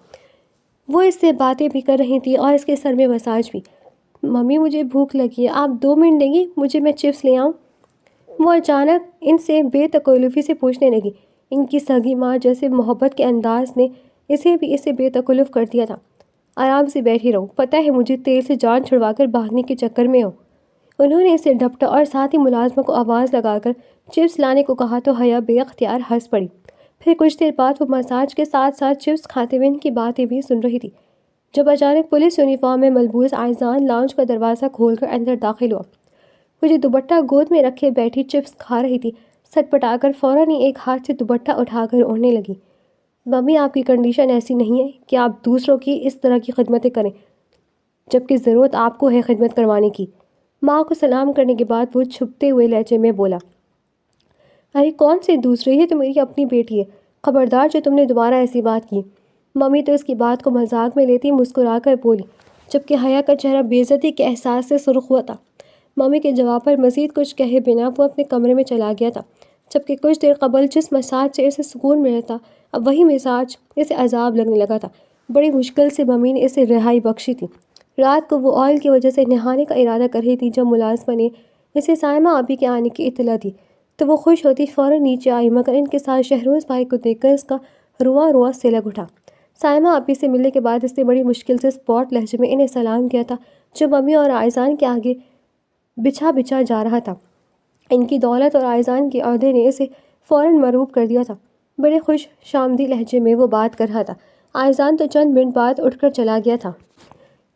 وہ اس سے باتیں بھی کر رہی تھی اور اس کے سر میں مساج بھی۔ ممی مجھے بھوک لگی ہے، آپ 2 منٹ دیں گی مجھے، میں چپس لے آؤں؟ وہ اچانک ان سے بے تکلفی سے پوچھنے لگی۔ ان کی سگی ماں جیسے محبت کے انداز نے اسے بے تکلف کر دیا تھا۔ آرام سے بیٹھی رہو، پتہ ہے مجھے تیل سے جان چھڑوا کر بھاگنے کے چکر میں ہو۔ انہوں نے اسے ڈھپٹا اور ساتھ ہی ملازمہ کو آواز لگا کر چپس لانے کو کہا تو حیا بے اختیار ہنس پڑی۔ پھر کچھ دیر بعد وہ مساج کے ساتھ ساتھ چپس کھاتے ہوئے ان کی باتیں بھی سن رہی تھی، جب اچانک پولیس یونیفارم میں ملبوس آئزان لاؤنج کا دروازہ کھول کر اندر داخل ہوا۔ وہ جو دوپٹہ گود میں رکھے بیٹھی چپس کھا رہی تھی، سٹپٹا کر فوراً ہی ایک ہاتھ سے دوپٹہ اٹھا کر اوڑھنے لگی۔ ممی، آپ کی کنڈیشن ایسی نہیں ہے کہ آپ دوسروں کی اس طرح کی خدمتیں کریں، جبکہ ضرورت آپ کو ہے خدمت کروانے کی۔ ماں کو سلام کرنے کے بعد وہ چھپتے ہوئے لہجے میں بولا، ارے کون سے دوسرے، یہ تو میری اپنی بیٹی ہے، خبردار جو تم نے دوبارہ ایسی بات کی۔ ممی تو اس کی بات کو مذاق میں لیتی مسکرا کر بولی، جبکہ حیا کا چہرہ بے عزتی کے احساس سے سرخ ہوا تھا۔ ممی کے جواب پر مزید کچھ کہے بنا وہ اپنے کمرے میں چلا گیا تھا، جبکہ کچھ دیر قبل جس مساج سے اسے سکون ملا تھا اب وہی مساج اسے عذاب لگنے لگا تھا۔ بڑی مشکل سے ممی نے اسے رہائی بخشی تھی۔ رات کو وہ آئل کی وجہ سے نہانے کا ارادہ کر رہی تھی جب ملازمہ نے اسے سائمہ آپی کے آنے کی اطلاع دی تو وہ خوش ہوتی فوراً نیچے آئی، مگر ان کے ساتھ شہروز بھائی کو دیکھ کر اس کا رواں رواں سلگ اٹھا۔ سائمہ آپی سے ملنے کے بعد اس نے بڑی مشکل سے اسپاٹ لہجے میں انہیں سلام کیا تھا، جو ممی اور آئزان کے آگے بچھا جا رہا تھا۔ ان کی دولت اور آئزان کے عہدے نے اسے فوراً مروب کر دیا تھا۔ بڑے خوش شامدی لہجے میں وہ بات کر رہا تھا۔ آئزان تو چند منٹ بعد اٹھ کر چلا گیا تھا۔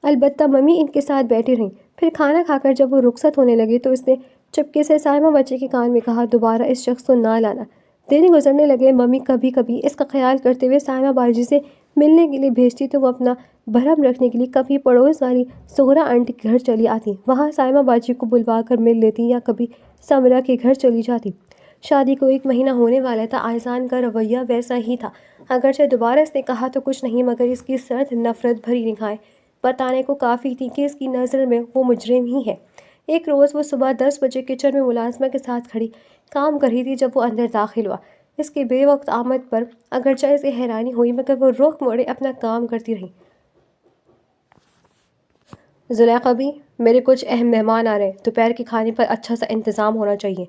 البتہ ممی ان کے ساتھ بیٹھی رہیں۔ پھر کھانا کھا کر جب وہ رخصت ہونے لگے تو اس نے چپکے سے سائمہ بچے کے کان میں کہا، دوبارہ اس شخص کو نہ لانا۔ دن گزرنے لگے، ممی کبھی کبھی اس کا خیال کرتے ہوئے سائمہ باجی سے ملنے کے لیے بھیجتی تو وہ اپنا بھرم رکھنے کے لیے کبھی پڑوس والی سغرا آنٹی کے گھر چلی آتی، وہاں سائمہ باجی کو بلوا کر مل لیتی، یا کبھی سمرہ کے گھر چلی جاتی۔ شادی کو 1 مہینہ ہونے والا تھا۔ آئزان کا رویہ ویسا ہی تھا، اگرچہ دوبارہ اس نے کہا تو کچھ نہیں، مگر اس کی سرد نفرت بھری نگاہیں بتانے کو کافی تھی کہ اس کی نظر میں وہ مجرم ہی ہے۔ ایک روز وہ صبح 10 بجے کچن میں ملازمہ کے ساتھ کھڑی کام کر رہی تھی جب وہ اندر داخل ہوا۔ اس کے بے وقت آمد پر اگرچہ اسے حیرانی ہوئی مگر وہ رخ موڑے اپنا کام کرتی رہی۔ زلیخا بھی، میرے کچھ اہم مہمان آ رہے ہیں، دوپہر کے کھانے پر اچھا سا انتظام ہونا چاہیے۔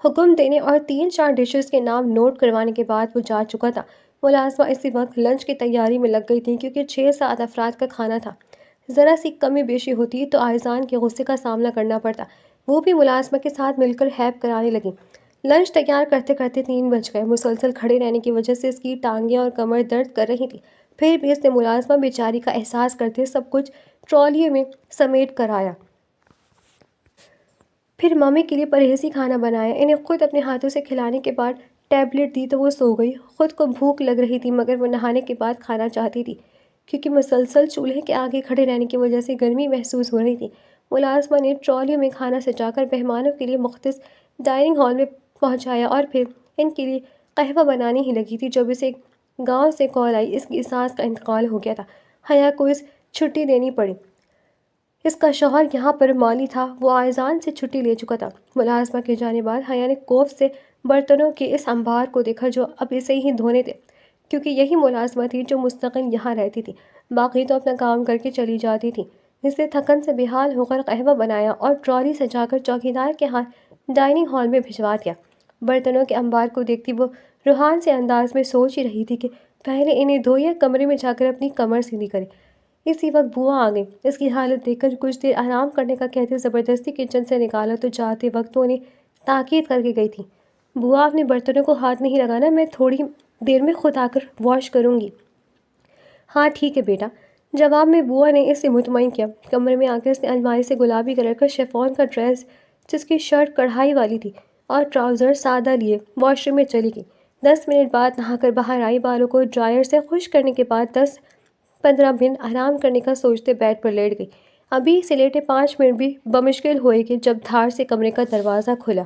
حکم دینے اور 3-4 ڈشز کے نام نوٹ کروانے کے بعد وہ جا چکا تھا۔ ملازمہ اسی وقت لنچ کی تیاری میں لگ گئی تھی کیونکہ 6-7 افراد کا کھانا تھا۔ ذرا سی کمی بیشی ہوتی تو آئزان کے غصے کا سامنا کرنا پڑتا، وہ بھی ملازمہ کے ساتھ مل کر ہیلپ کرانے لگیں۔ لنچ تیار کرتے کرتے 3 بج گئے۔ مسلسل کھڑے رہنے کی وجہ سے اس کی ٹانگیں اور کمر درد کر رہی تھی، پھر بھی اس نے ملازمہ بیچاری کا احساس کرتے سب کچھ ٹرالی میں سمیٹ کر آیا۔ پھر مامی کے لیے پرہیزی کھانا بنایا، انہیں خود اپنے ہاتھوں سے کھلانے کے بعد ٹیبلٹ دی تو وہ سو گئی۔ خود کو بھوک لگ رہی تھی مگر وہ نہانے کے بعد کھانا چاہتی تھی کیونکہ مسلسل چولہے کے آگے کھڑے رہنے کی وجہ سے گرمی محسوس ہو رہی تھی۔ ملازمہ نے ٹرالیوں میں کھانا سجا کر مہمانوں کے لیے مختص ڈائننگ ہال میں پہنچایا اور پھر ان کے لیے قہوہ بنانے ہی لگی تھی جب اسے گاؤں سے کال آئی۔ اس کی ساس کا انتقال ہو گیا تھا، حیا کو اس چھٹی لینی پڑی۔ اس کا شوہر یہاں پر مالی تھا، وہ آئزان سے چھٹی لے چکا تھا۔ ملازمہ کے جانے بعد حیا نے کوف سے برتنوں کے اس انبار کو دیکھا جو اب اسے ہی دھونے تھے، کیونکہ یہی ملازمہ تھی جو مستقل یہاں رہتی تھی، باقی تو اپنا کام کر کے چلی جاتی تھی۔ اس نے تھکن سے بے حال ہو کر قہوہ بنایا اور ٹرالی سجا کر چوکیدار کے ہاتھ ڈائننگ ہال میں بھجوا دیا۔ برتنوں کے انبار کو دیکھتی وہ روحان سے انداز میں سوچ ہی رہی تھی کہ پہلے انہیں دھوئے، کمرے میں جا کر اپنی کمر سیدھی کرے۔ اسی وقت بوا آ گئی۔ اس کی حالت دیکھ کر کچھ دیر آرام کرنے کا کہتے زبردستی کچن سے نکالا تو جاتے وقت وہ انہیں تاکید کر کے گئی تھی، بوا اپنے برتنوں کو ہاتھ نہیں لگانا، میں تھوڑی دیر میں خود آ کر واش کروں گی۔ ہاں ٹھیک ہے بیٹا، جواب میں بوا نے اسے مطمئن کیا۔ کمرے میں آ کر اس نے الماری سے گلابی کلر کا شیفون کا ڈریس جس کی شرٹ کڑھائی والی تھی اور ٹراؤزر سادہ لیے واش روم میں چلی گئی۔ 10 منٹ بعد نہا کر باہر آئی، بالوں کو ڈرائر سے خشک کرنے کے بعد 10-15 منٹ آرام کرنے کا سوچتے بیڈ پر لیٹ گئی۔ ابھی سے لیٹے 5 منٹ بھی بمشکل ہوئے کہ جب دھار سے کمرے کا دروازہ کھلا۔